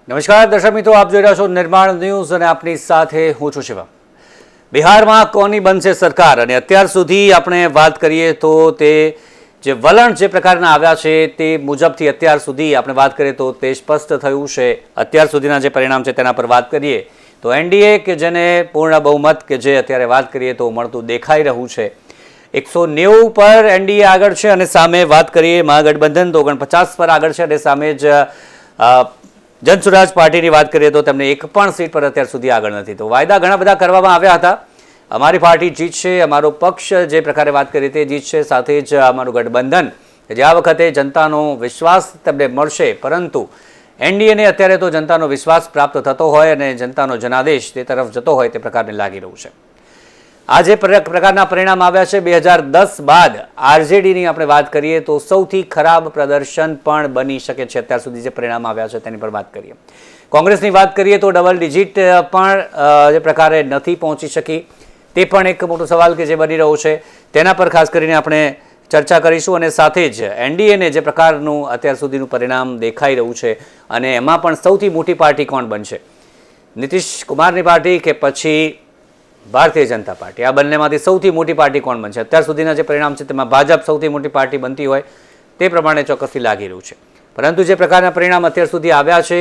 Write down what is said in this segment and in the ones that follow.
નમસ્કાર દર્શક મિત્રો, આપ જોઈ રહ્યા છો નિર્માણ ન્યૂઝ અને આપની સાથે હું છું શિવમ। બિહારમાં કોની બનશે સરકાર અને અત્યાર સુધી આપણે વાત કરીએ તો તે જે વલણ જે પ્રકારના આવ્યા છે તે મુજબથી અત્યાર સુધી આપણે વાત કરીએ તો તે સ્પષ્ટ થયું છે। અત્યાર સુધીના જે પરિણામ છે તેના પર વાત કરીએ તો એનડીએ કે જેને પૂર્ણ બહુમત કે જે અત્યારે વાત કરીએ તો મળતું દેખાઈ રહ્યું છે। 190 પર એનડીએ આગળ છે અને સામે વાત કરીએ મહાગઠબંધન તો 49 પર આગળ છે અને સામે જ જનસુરાજ પાર્ટીની વાત કરીએ તો તેમને એક પણ સીટ પર અત્યાર સુધી આગળ નથી। તો વાયદા ઘણા બધા કરવામાં આવ્યા હતા, અમારી પાર્ટી જીતશે, અમારો પક્ષ જે પ્રકારે વાત કરીએ તે જીતશે, સાથે જ અમારું ગઠબંધન જે આ વખતે જનતાનો વિશ્વાસ તેમને મળશે, પરંતુ એનડીએને અત્યારે તો જનતાનો વિશ્વાસ પ્રાપ્ત થતો હોય અને જનતાનો જનાદેશ તે તરફ જતો હોય તે પ્રકારને લાગી રહ્યું છે। આ જે પ્રકારના પરિણામ આવ્યા છે 2010 બાદ આરજેડીની આપણે વાત કરીએ તો સૌથી ખરાબ પ્રદર્શન પણ બની શકે છે। અત્યાર સુધી જે પરિણામ આવ્યા છે તેની પર વાત કરીએ, કોંગ્રેસની વાત કરીએ તો ડબલ ડિજિટ પણ જે પ્રકારે નથી પહોંચી શકી, તે પણ એક મોટો સવાલ કે જે બની રહ્યો છે, તેના પર ખાસ કરીને આપણે ચર્ચા કરીશું। અને સાથે જ એનડીએને જે પ્રકારનું અત્યાર સુધીનું પરિણામ દેખાઈ રહ્યું છે અને એમાં પણ સૌથી મોટી પાર્ટી કોણ બનશે, નીતિશ કુમારની પાર્ટી કે પછી ભારતીય જનતા પાર્ટી, આ બંનેમાંથી સૌથી મોટી પાર્ટી કોણ બનશે? અત્યાર સુધીના જે પરિણામ છે તેમાં ભાજપ સૌથી મોટી પાર્ટી બનતી હોય તે પ્રમાણે ચોક્કસથી લાગી રહ્યું છે, પરંતુ જે પ્રકારના પરિણામ અત્યાર સુધી આવ્યા છે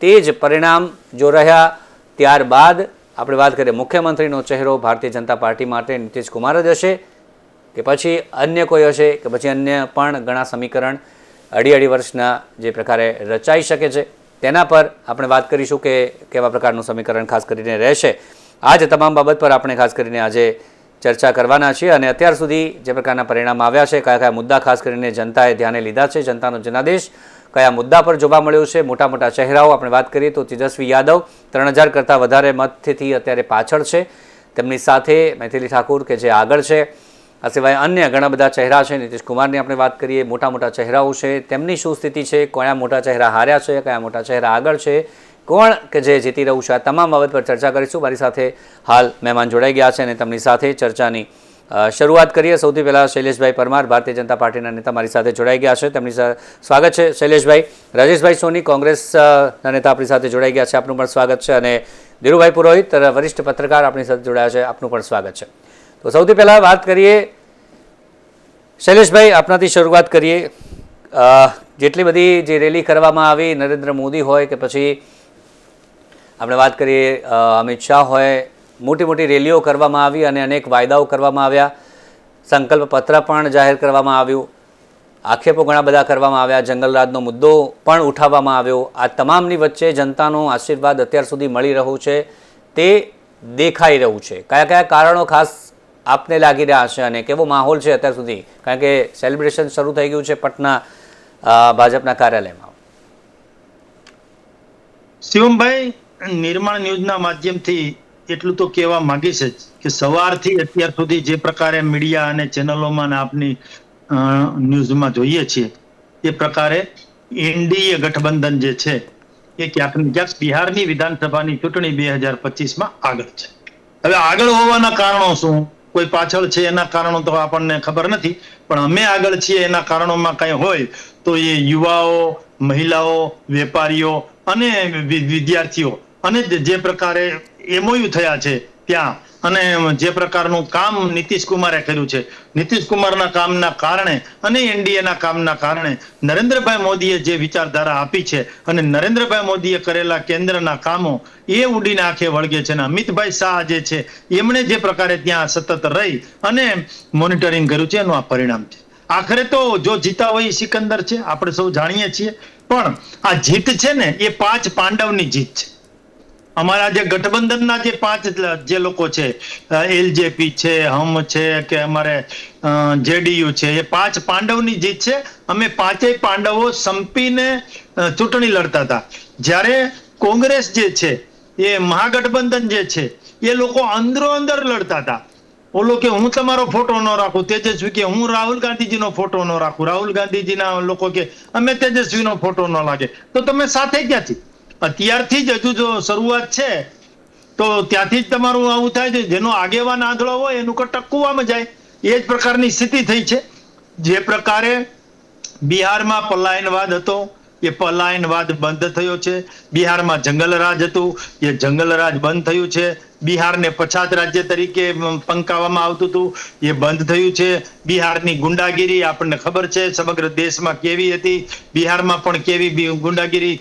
તે જ પરિણામ જો રહ્યા ત્યારબાદ આપણે વાત કરીએ મુખ્યમંત્રીનો ચહેરો ભારતીય જનતા પાર્ટી માટે નીતિશ કુમાર જ હશે કે પછી અન્ય કોઈ હશે કે પછી અન્ય પણ ઘણા સમીકરણ અઢી વર્ષના જે પ્રકારે રચાઈ શકે છે તેના પર આપણે વાત કરીશું કે કેવા પ્રકારનું સમીકરણ ખાસ કરીને રહેશે। આ જ તમામ બાબત પર આપણે ખાસ કરીને આજે ચર્ચા કરવાના છીએ અને અત્યાર સુધી જે પ્રકારના પરિણામ આવ્યા છે, કયા કયા મુદ્દા ખાસ કરીને જનતાએ ધ્યાને લીધા છે, જનતાનો જનાદેશ કયા મુદ્દા પર જોવા મળ્યો છે, મોટા મોટા ચહેરાઓ આપણે વાત કરીએ તો તેજસ્વી યાદવ 3000 કરતાં વધારે મતથી અત્યારે પાછળ છે, તેમની સાથે મૈથિલી ઠાકુર કે જે આગળ છે, આ સિવાય અન્ય ઘણા બધા ચહેરા છે। નીતિશ કુમારની આપણે વાત કરીએ, મોટા મોટા ચહેરાઓ છે, તેમની શું સ્થિતિ છે, કયા મોટા ચહેરા હાર્યા છે, કયા મોટા ચહેરા આગળ છે, કોણ કે જે જીતી રહ્યું છે, આ તમામ બાબત પર ચર્ચા કરીશું। મારી સાથે હાલ મહેમાન જોડાઈ ગયા છે અને તેમની સાથે ચર્ચાની શરૂઆત કરીએ। સૌથી પહેલાં શૈલેષભાઈ પરમાર, ભારતીય જનતા પાર્ટીના નેતા મારી સાથે જોડાઈ ગયા છે, તેમની સાથે સ્વાગત છે શૈલેષભાઈ। રાજેશભાઈ સોની, કોંગ્રેસના નેતા આપણી સાથે જોડાઈ ગયા છે, આપનું પણ સ્વાગત છે। અને ધીરુભાઈ પુરોહિત, વરિષ્ઠ પત્રકાર આપણી સાથે જોડાયા છે, આપનું પણ સ્વાગત છે। તો સૌથી પહેલાં વાત કરીએ શૈલેષભાઈ, આપનાથી શરૂઆત કરીએ। જેટલી બધી જે રેલી કરવામાં આવી, નરેન્દ્ર મોદી હોય કે પછી આપણે વાત કરીએ અમિત શાહ હોય, મોટી મોટી રેલીઓ કરવામાં આવી અને અનેક વાયદાઓ કરવામાં આવ્યા, સંકલ્પ પત્ર પણ જાહેર કરવામાં આવ્યું, આક્ષેપો ઘણા બધા કરવામાં આવ્યા, જંગલરાજનો મુદ્દો પણ ઉઠાવવામાં આવ્યો। આ તમામની વચ્ચે જનતાનો આશીર્વાદ અત્યાર સુધી મળી રહ્યો છે તે દેખાઈ રહ્યું છે, કયા કયા કારણો ખાસ આપને લાગી રહ્યા છે અને કેવો માહોલ છે અત્યાર સુધી, કારણ કે સેલિબ્રેશન શરૂ થઈ ગયું છે પટના ભાજપના કાર્યાલયમાં? શિવમભાઈ, નિર્માણ ન્યૂઝના માધ્યમથી એટલું તો કહેવા માંગીશ જ કે સવારથી અત્યાર સુધી જે પ્રકારે મીડિયા અને ચેનલોમાં આપની ન્યૂઝમાં જોઈએ છીએ એ પ્રકારે એનડીએ ગઠબંધન જે છે એ ક્યાંક ને ક્યાંક બિહારની વિધાનસભાની ચૂંટણી 2025માં આગળ છે। હવે આગળ હોવાના કારણો શું, કોઈ પાછળ છે એના કારણો તો આપણને ખબર નથી, પણ અમે આગળ છીએ એના કારણોમાં કંઈ હોય તો એ યુવાઓ, મહિલાઓ, વેપારીઓ અને વિદ્યાર્થીઓ અને જે પ્રકારે એમઓયુ થયા છે ત્યાં અને જે પ્રકારનું કામ નીતિશ કુમારે કર્યું છે, નીતિશ કુમારના કામના કારણે અને એનડીએના કામના કારણે નરેન્દ્રભાઈ મોદીએ જે વિચારધારા આપી છે અને નરેન્દ્રભાઈ મોદીએ કરેલા કેન્દ્રના કામો એ ઉડીને આંખે વળગે છે। અને અમિતભાઈ શાહ જે છે એમણે જે પ્રકારે ત્યાં સતત રહી અને મોનિટરિંગ કર્યું છે એનું આ પરિણામ છે। આખરે તો જો જીતા હોય એ સિકંદર છે, આપણે સૌ જાણીએ છીએ, પણ આ જીત છે ને એ 5 પાંડવની જીત છે। અમારા જે ગઠબંધનના જે 5 જે લોકો છે, એલજેપી છે, હમ છે કે અમારે જેડીયુ છે, એ 5 પાંડવની જીત છે। અમે 5 પાંડવો સંપીને ચૂંટણી લડતા હતા, જ્યારે કોંગ્રેસ જે છે એ મહાગઠબંધન જે છે એ લોકો અંદરો અંદર લડતા હતા। ઓલો કે હું તમારો ફોટો ન રાખું, તેજસ્વી કે હું રાહુલ ગાંધીજીનો ફોટો ન રાખું, રાહુલ ગાંધીજીના લોકો કે અમે તેજસ્વીનો ફોટો ન લાગે, તો તમે સાથે ક્યાંથી? અત્યારથી જ હજુ જો શરૂઆત છે તો ત્યાંથી જ તમારું આવું થાય છે, જેનો આગેવાન આંધળો હોય એનું કટક કૂવામાં જાય, એ જ પ્રકારની સ્થિતિ થઈ છે। જે પ્રકારે બિહારમાં પલાયનવાદ હતો એ પલાયનવાદ બંધ થયો છે. બિહારમાં જંગલરાજ હતું, એ જંગલરાજ બંધ થયું છે. બિહારને પછાત રાજ્ય તરીકે પંકાવવામાં આવતું હતું, એ બંધ થયું છે. બિહારની ગુંડાગીરી આપણને ખબર છે સમગ્ર દેશમાં કેવી હતી, બિહારમાં પણ કેવી ગુંડાગીરી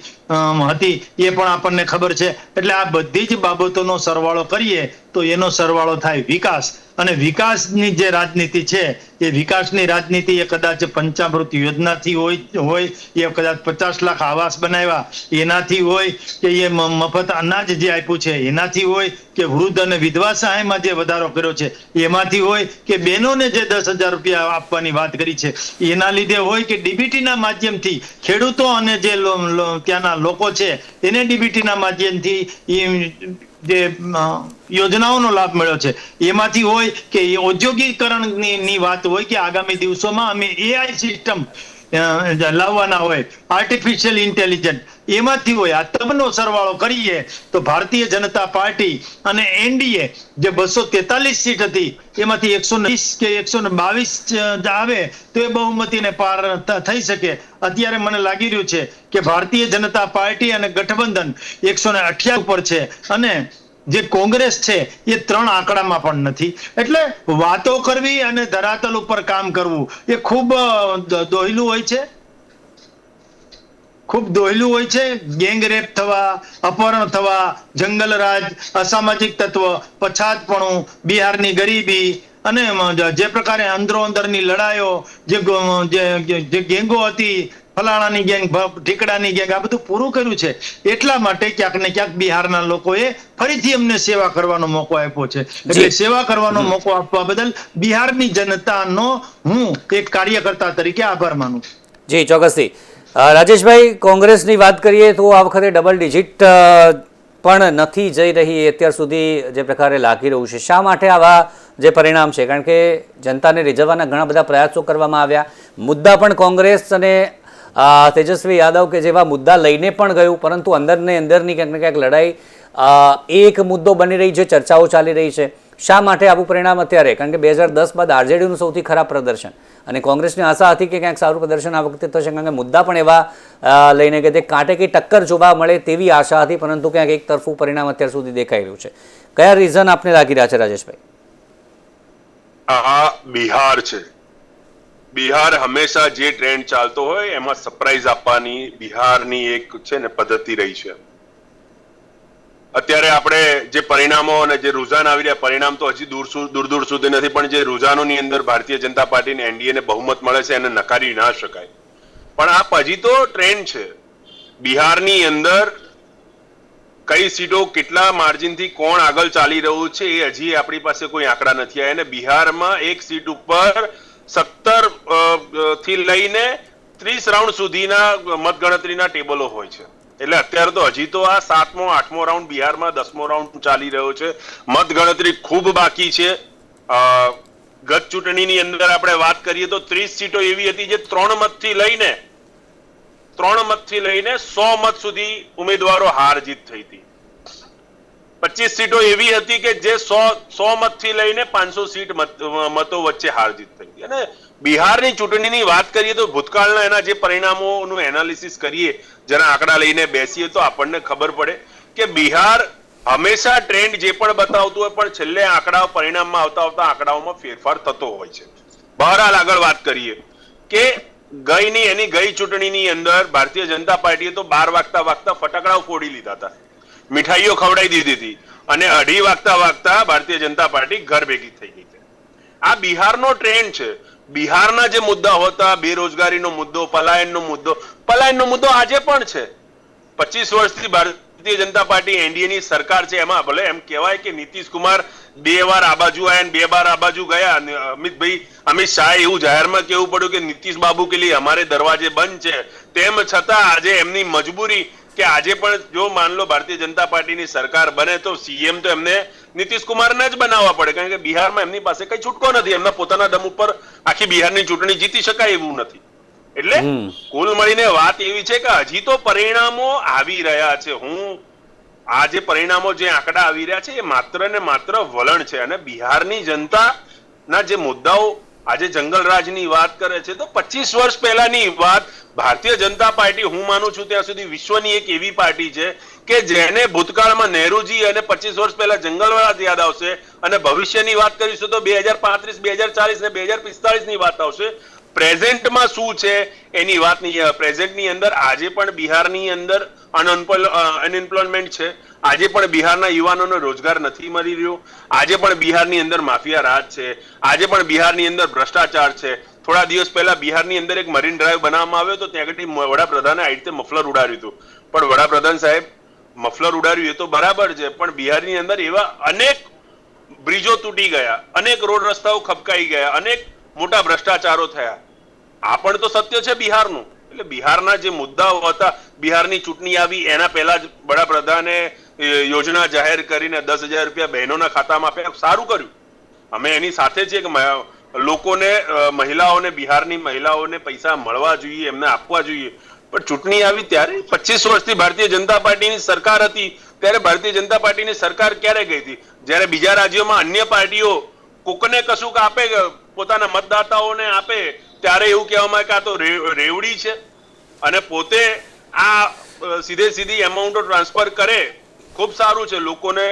હતી એ પણ આપણને ખબર છે. એટલે આ બધી જ બાબતોનો સરવાળો કરીએ તો એનો સરવાળો થાય વિકાસ. અને વિકાસની જે રાજનીતિ છે એ વિકાસની રાજનીતિ એ કદાચ પંચામૃત યોજનાથી હોય, એ કદાચ 50 લાખ આવાસ બનાવ્યા એનાથી હોય, કે એ મફત અનાજ જે આપ્યું છે એનાથી હોય, કે વૃદ્ધ અને વિધવા સહાયમાં જે વધારો કર્યો છે એમાંથી હોય, કે બહેનોને જે 10,000 રૂપિયા આપવાની વાત કરી છે એના લીધે હોય, કે ડીબીટીના માધ્યમથી ખેડૂતો અને જે ત્યાંના લોકો છે એને ડીબીટીના માધ્યમથી જે યોજનાઓનો લાભ મળ્યો છે એમાંથી હોય, કે ઔદ્યોગિકરણની વાત હોય, કે આગામી દિવસોમાં અમે AI સિસ્ટમ લાવવાના હોય, આર્ટિફિશિયલ ઇન્ટેલિજન્સ એમાંથી હોય. આ તમામનો સરવાળો કરીએ તો ભારતીય જનતા પાર્ટી અને એનડીએ જે 243 સીટ હતી એમાંથી 120 કે 122 આવે તો એ બહુમતીને પાર થઈ શકે. અત્યારે મને લાગી રહ્યું છે કે ભારતીય જનતા પાર્ટી અને ગઠબંધન 128 ઉપર છે, અને જે કોંગ્રેસ છે એ 3 આંકડામાં પણ નથી. એટલે વાતો કરવી અને ધરાતલ ઉપર કામ કરવું એ ખૂબ દોહલું હોય છે, ખૂબ દોહલું હોય છે. ગેંગરેપ થવા, અપહરણ થવા, જંગલરાજ, અસામાજિક તત્વ, પછાતપણું, બિહારની ગરીબી અને જે પ્રકારે અંદરો અંદરની લડાઈઓ, જે ગેંગો હતી, ફલાણાની ગેંગ, ઠીકડાની ગેંગ, આ બધું પૂરું કર્યું છે. એટલા માટે ક્યાંક ને ક્યાંક બિહારના લોકોએ ફરીથી અમને સેવા કરવાનો મોકો આપ્યો છે. એટલે સેવા કરવાનો મોકો આપવા બદલ બિહારની જનતાનો હું એક કાર્યકર્તા તરીકે આભાર માનું છું. જી ચોક્કસથી. રાજેશભાઈ, કોંગ્રેસની વાત કરીએ તો આ વખતે ડબલ ડિજિટ પણ નથી જઈ રહી અત્યાર સુધી જે પ્રકારે લાગી રહ્યું છે. શા માટે આવા જે પરિણામ છે? કારણ કે જનતાને રીઝવવાના ઘણા બધા પ્રયાસો કરવામાં આવ્યા, મુદ્દા પણ કોંગ્રેસ અને તેજસ્વી યાદવ કે જેવા મુદ્દા લઈને પણ ગયું, પરંતુ અંદરની ક્યાંક ને ક્યાંક લડાઈ એક મુદ્દો બની રહી છે, ચર્ચાઓ ચાલી રહી છે. શા માટે આવું પરિણામ અત્યારે? કારણ કે 2010 બાદ આરજેડીનું સૌથી ખરાબ પ્રદર્શન, અને કોંગ્રેસની આશા હતી કે ક્યાંક સારું પ્રદર્શન આ વખતે થશે, કારણ કે મુદ્દા પણ એવા લઈને કે તે કાંટે કી ટક્કર જોવા મળે તેવી આશા હતી, પરંતુ ક્યાંક એક તરફું પરિણામ અત્યાર સુધી દેખાઈ રહ્યું છે. કયા રીઝન આપને લાગી રહ્યા છે રાજેશભાઈ? આ બિહાર છે. બિહાર હંમેશા જે ટ્રેન્ડ ચાલતો હોય એમાં સરપ્રાઈઝ આપવાની બિહારની એક છે ને પદ્ધતિ રહી છે. અત્યારે આપણે જે પરિણામો અને જે રુઝાન આવી રહ્યા, પરિણામ તો હજી દૂર સુધી નથી, પણ જે રુઝાનોની અંદર ભારતીય જનતા પાર્ટી ને એનડીએ ને બહુમત મળે છે એને નકારી ના શકાય. પણ આ હજી તો ટ્રેન્ડ છે. બિહારની અંદર કઈ સીટો કેટલા માર્જિનથી કોણ આગળ ચાલી રહ્યું છે એ હજી આપણી પાસે કોઈ આંકડા નથી આવ્યા. અને બિહારમાં એક સીટ ઉપર 17 થી લઈને 30 રાઉન્ડ સુધીના મતગણતરીના ટેબલો હોય છે. એટલે અત્યારે તો હજી તો આ 7મો 8મો રાઉન્ડ બિહારમાં 10મો રાઉન્ડ ચાલી રહ્યો છે. મતગણતરી ખૂબ બાકી છે. ગત ચૂંટણીની અંદર આપણે વાત કરીએ તો 30 સીટો એવી હતી જે 3 મતથી લઈને 100 મત સુધી ઉમેદવારો હાર જીત થઈ હતી. 25 સીટો એવી હતી કે જે 100 મતથી લઈને 500 સીટ મતો વચ્ચે હાર જીત થઈ હતી. અને બિહારની ચૂંટણીની વાત કરીએ તો ભૂતકાળના એના જે પરિણામોનું એનાલિસિસ કરીએ, જરા આંકડા લઈને બેસીએ તો આપણને ખબર પડે કે બિહાર હંમેશા ટ્રેન્ડ જે પણ બતાવતું હોય પણ છેલ્લે આંકડા પરિણામમાં આવતા આંકડાઓમાં ફેરફાર થતો હોય છે. બહરહાલ આગળ વાત કરીએ કે ગઈ ચૂંટણીની અંદર ભારતીય જનતા પાર્ટીએ તો 12 વાગતા ફટાકડાઓ ફોડી લીધા હતા, મીઠાઈઓ ખવડાવી દીધી હતી, અને 2:30 વાગતા ભારતીય જનતા પાર્ટી ઘર ભેગી થઈ ગઈ છે. આ બિહારનો ટ્રેન્ડ છે. બિહારના જે મુદ્દા હતા, બેરોજગારીનો મુદ્દો, પલાયનનો મુદ્દો આજે પણ છે. 25 વર્ષથી ભારતીય જનતા પાર્ટી એનડીએની સરકાર છે, એમાં ભલે એમ કહેવાય કે નીતિશ કુમાર 2 વાર આ બાજુ આવ્યા અને 2 બાર આ બાજુ ગયા. અમિત શાહ એવું જાહેરમાં કહેવું પડ્યું કે નીતિશ બાબુ કે લીએ હમારે દરવાજે બંધ છે. તેમ છતાં આજે એમની મજબૂરી કે આજે પણ જો માન લો ભારતીય જનતા પાર્ટીની સરકાર બને તો સીએમ તો એમને નીતિશ કુમારને જ બનાવવા પડે, કારણ કે બિહારમાં એમની પાસે કઈ છૂટકો નથી. એમના પોતાના દમ ઉપર આખી બિહારની ચૂંટણી જીતી શકાય એવું નથી. એટલે કુલ મળીને વાત એવી છે કે હજી તો પરિણામો આવી રહ્યા છે. આ જે પરિણામો, જે આંકડા આવી રહ્યા છે એ માત્ર ને માત્ર વલણ છે. અને બિહારની જનતાના જે મુદ્દાઓ આજે જંગલરાજની વાત કરે છે તો 25 વર્ષ પહેલાની વાત. ભારતીય જનતા પાર્ટી હું માનું છું ત્યાં સુધી વિશ્વની એક એવી પાર્ટી છે કે જેને ભૂતકાળમાં નહેરુજી અને 25 વર્ષ પહેલા જંગલરાજ યાદ આવશે અને ભવિષ્યની વાત કરીશું તો 2035, 2040 ને 2045 ની વાત આવશે. પ્રેઝન્ટમાં શું છે એની વાત નહીં. પ્રેઝન્ટની અંદર આજે પણ બિહારની અંદર અનએમ્પ્લોયમેન્ટ છે. આજે પણ બિહારના યુવાનોને રોજગાર નથી મળી રહ્યો. આજે પણ બિહારની અંદર માફિયા રાજ છે. આજે પણ બિહારની અંદર ભ્રષ્ટાચાર છે. થોડા દિવસ પહેલા બિહારની અંદર એક મરીન ડ્રાઈવ બનાવવામાં આવ્યો તો ત્યાં આગળ વડાપ્રધાને આ રીતે મફલર ઉડાડ્યું હતું. પણ વડાપ્રધાન સાહેબ, મફલર ઉડાડ્યું એ તો બરાબર છે, પણ બિહારની અંદર એવા અનેક બ્રિજો તૂટી ગયા, અનેક રોડ રસ્તાઓ ખબકાઈ ગયા, અનેક મોટા ભ્રષ્ટાચારો થયા. આ પણ તો સત્ય છે બિહારનું. એટલે બિહારના જે મુદ્દાઓ હતા, બિહારની ચૂંટણી આવી એના પહેલા જ વડાપ્રધાને યોજના જાહેર કરીને 10,000 રૂપિયા બહેનોના ખાતામાં આપ્યા. સારું કર્યું. અમે એની સાથે છીએ કે લોકોને, મહિલાઓને, બિહારની મહિલાઓને પૈસા મળવા જોઈએ, એમને આપવા જોઈએ. પણ ચૂંટણી આવી ત્યારે 25 વર્ષથી ભારતીય જનતા પાર્ટીની સરકાર હતી ત્યારે ભારતીય જનતા પાર્ટીની સરકાર ક્યારે ગઈ હતી? જ્યારે બીજા રાજ્યોમાં અન્ય પાર્ટીઓ કોકને કશુંક આપે, પોતાના મતદાતાઓને આપે, ત્યારે એવું કહેવામાં આવે કે આ તો રેવડી છે અને પોતે આ સીધી એમાઉન્ટો ટ્રાન્સફર કરે. ખૂબ સારું છે. લોકોને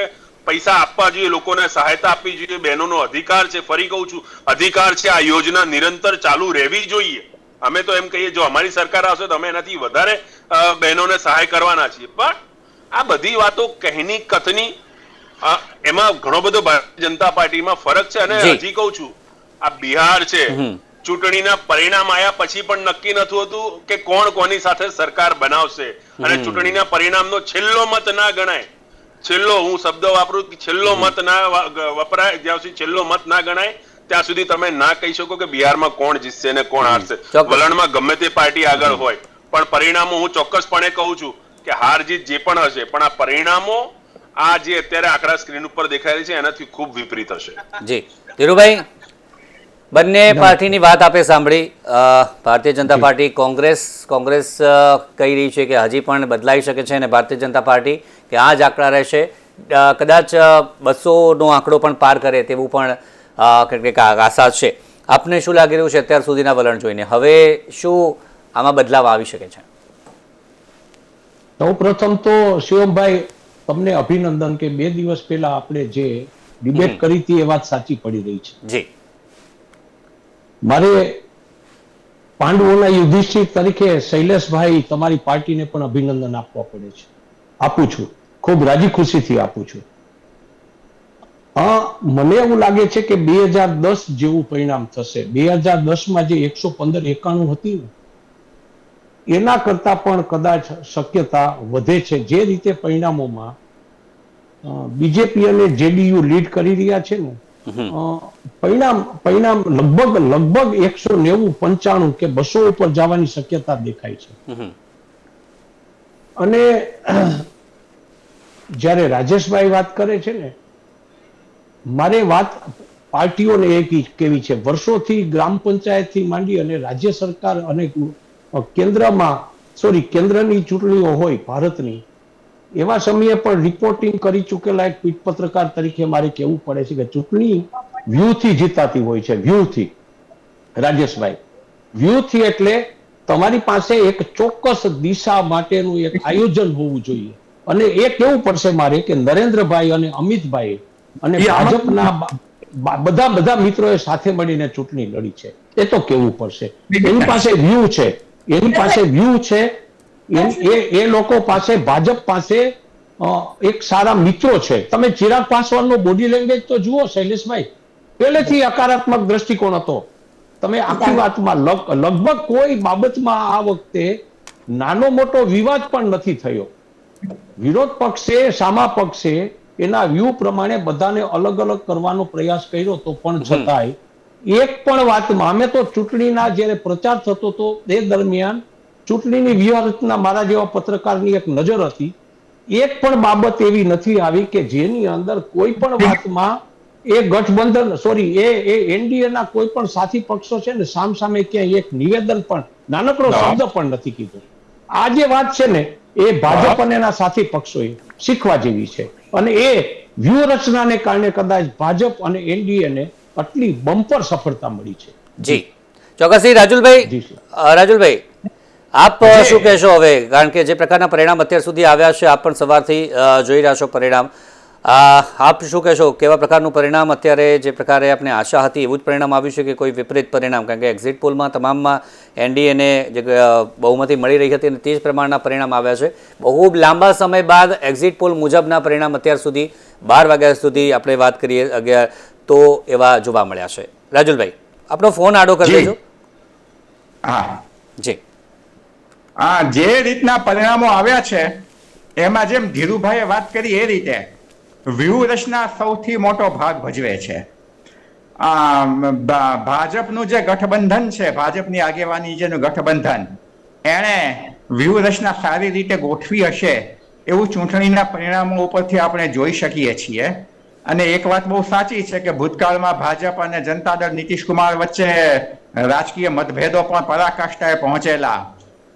પૈસા આપવા જોઈએ, લોકોને સહાયતા આપવી જોઈએ, બહેનોનો અધિકાર છે. ફરી કહું છું, અધિકાર છે. આ યોજના નિરંતર ચાલુ રહેવી જોઈએ. અમે તો એમ કહીએ જો અમારી સરકાર આવશે તો અમે એનાથી વધારે બહેનોને સહાય કરવાના છીએ. પણ આ બધી વાતો કહેની કથની, એમાં ઘણો બધો ભારતીય જનતા પાર્ટીમાં ફરક છે. અને હજી કહું છું, આ બિહાર છે, ચૂંટણીના પરિણામ આવ્યા પછી પણ નક્કી નતું હોતું કે કોણ કોની સાથે સરકાર બનાવશે. અને ચૂંટણીના પરિણામનો છેલ્લો મત ના ગણાય. છેલ્લો, હું શબ્દ વાપરું કે છેલ્લો મત ના વપરાય, જ્યાં સુધી છેલ્લો મત ના ગણાય ત્યાં સુધી તમે ના કહી શકો કે બિહારમાં કોણ જીતશે ને કોણ હારશે. વલણમાં ગમે તે પાર્ટી આગળ હોય, પણ પરિણામો હું ચોક્કસપણે કહું છું કે હાર જીત જે પણ હશે, પણ આ પરિણામો આ જે અત્યારે આંકડા સ્ક્રીન ઉપર દેખાઈ રહી છે એનાથી ખૂબ વિપરીત હશે. જી ધીરુભાઈ, બંને પાર્ટીની વાત આપે સાંભળી. ભારતીય જનતા પાર્ટી, કોંગ્રેસ કહી રહી છે કે હજી પણ બદલાઈ શકે છે અને ભારતીય જનતા પાર્ટી કે આ જ આંકડા રહેશે, કદાચ 200નો આંકડો પણ પાર કરે તેવું પણ કેટલીક આશા છે. આપને શું લાગી રહ્યું છે અત્યાર સુધીના વલણ જોઈને? હવે શું આમાં બદલાવ આવી શકે છે? સૌ પ્રથમ તો શિવમભાઈ, તમને અભિનંદન કે 2 દિવસ પહેલા આપણે જે ડિબેટ કરી હતી એ વાત સાચી પડી રહી છે. જી, મારે પાંડવોના યુધિષ્ઠિર તરીકે શૈલેષભાઈ તમારી પાર્ટીને પણ અભિનંદન આપવા પડે છે. આપું છું, ખૂબ રાજી ખુશીથી આપું છું. મને એવું લાગે છે કે 2010 જેવું પરિણામ થશે. 2010માં જે 115-91 હતી ને એના કરતા પણ કદાચ શક્યતા વધે છે. જે રીતે પરિણામોમાં બીજેપી અને જેડીયુ લીડ કરી રહ્યા છે ને, પરિણામ લગભગ 190, 95 કે 200 ઉપર જવાની શક્યતા દેખાય છે. અને જ્યારે રાજેશભાઈ વાત કરે છે ને, મારે વાત પાર્ટીઓને એક કેવી છે, વર્ષોથી ગ્રામ પંચાયતથી માંડી અને રાજ્ય સરકાર અને કેન્દ્રની ચૂંટણીઓ હોય ભારતની, એવા સમયે પણ રિપોર્ટિંગ કરી ચૂકેલા એક પીઠ પત્રકાર તરીકે મારે કહેવું પડે છે કે ચૂંટણી વ્યૂહથી જીતાતી હોય છે. વ્યૂહથી, રાજેશભાઈ, વ્યૂહથી એટલે તમારી પાસે એક ચોક્કસ દિશા માટેનું એક આયોજન હોવું જોઈએ. અને એ કેવું પડશે મારે કે નરેન્દ્રભાઈ અને અમિતભાઈ અને ભાજપના બધા મિત્રોએ સાથે મળીને ચૂંટણી લડી છે. એ તો કેવું પડશે. એની પાસે વ્યૂહ છે, એ લોકો પાસે, ભાજપ પાસે એક સારા મિત્રો છે. તમે ચિરાગ પાસવાનનો બોડી લેંગ્વેજ તો જુઓ શૈલેષભાઈ, પહેલેથી હકારાત્મક દ્રષ્ટિકોણ હતો. તમે આખી વાતમાં લગભગ કોઈ બાબતમાં આ વખતે નાનો મોટો વિવાદ પણ નથી થયો. વિરોધ પક્ષે, સામા પક્ષે એના વ્યૂ પ્રમાણે બધાને અલગ અલગ કરવાનો પ્રયાસ કર્યો તો પણ છતાંય એક પણ વાતમાં, અમે તો ચૂંટણીના જ્યારે પ્રચાર થતો હતો એ દરમિયાન ચૂંટણીની વ્યૂહરચના મારા જેવા પત્રકારની એક નજર હતી. એક પણ બાબત એવી નથી આવી કે જેની અંદર કોઈ પણ વાતમાં એ ગઠબંધન, એ એનડીએના કોઈ પણ સાથી પક્ષો છે ને સામસામે ક્યાંય એક નિવેદન પણ, નાનકડો શબ્દ પણ નથી કીધો. આ જે વાત છે ને એ ભાજપ અને એના સાથી પક્ષોએ શીખવા જેવી છે. અને એ વ્યૂહરચનાને કારણે કદાચ ભાજપ અને એનડીએને આટલી બમ્પર સફળતા મળી છે. જી ચોક્કસથી રાજુલભાઈ જી સર. રાજુલભાઈ આપ શું કહેશો હવે, કારણ કે જે પ્રકારના પરિણામ અત્યાર સુધી આવ્યા છે, આપ પણ સવારથી જોઈ રહ્યા છો પરિણામ, આપ શું કહેશો, કેવા પ્રકારનું પરિણામ અત્યારે જે પ્રકારે આપને આશા હતી એવું જ પરિણામ આવ્યું છે કે કોઈ વિપરીત પરિણામ? કારણ કે એક્ઝિટ પોલમાં તમામમાં એનડીએને જે બહુમતી મળી રહી હતી અને તે જ પ્રમાણના પરિણામ આવ્યા છે. બહુ લાંબા સમય બાદ એક્ઝિટ પોલ મુજબના પરિણામ અત્યાર સુધી 12 વાગ્યા સુધી આપણે વાત કરીએ 11 તો એવા જોવા મળ્યા છે. રાજુલભાઈ આપણો ફોન આડો કરી દેજો. હા, જી જે રીતના પરિણામો આવ્યા છે એમાં જેમ ધીરુભાઈએ વાત કરી એ રીતે વ્યૂહરચના સૌથી મોટો ભાગ ભજવે છે. ભાજપનું જે ગઠબંધન છે, ભાજપની આગેવાની જેનું ગઠબંધન, એણે વ્યૂહરચના સારી રીતે ગોઠવી હશે એવું ચૂંટણીના પરિણામો ઉપરથી આપણે જોઈ શકીએ છીએ. અને એક વાત બહુ સાચી છે કે ભૂતકાળમાં ભાજપ અને જનતા દળ નીતિશ કુમાર વચ્ચે રાજકીય મતભેદો પણ પરાકાષ્ઠાએ પહોંચેલા,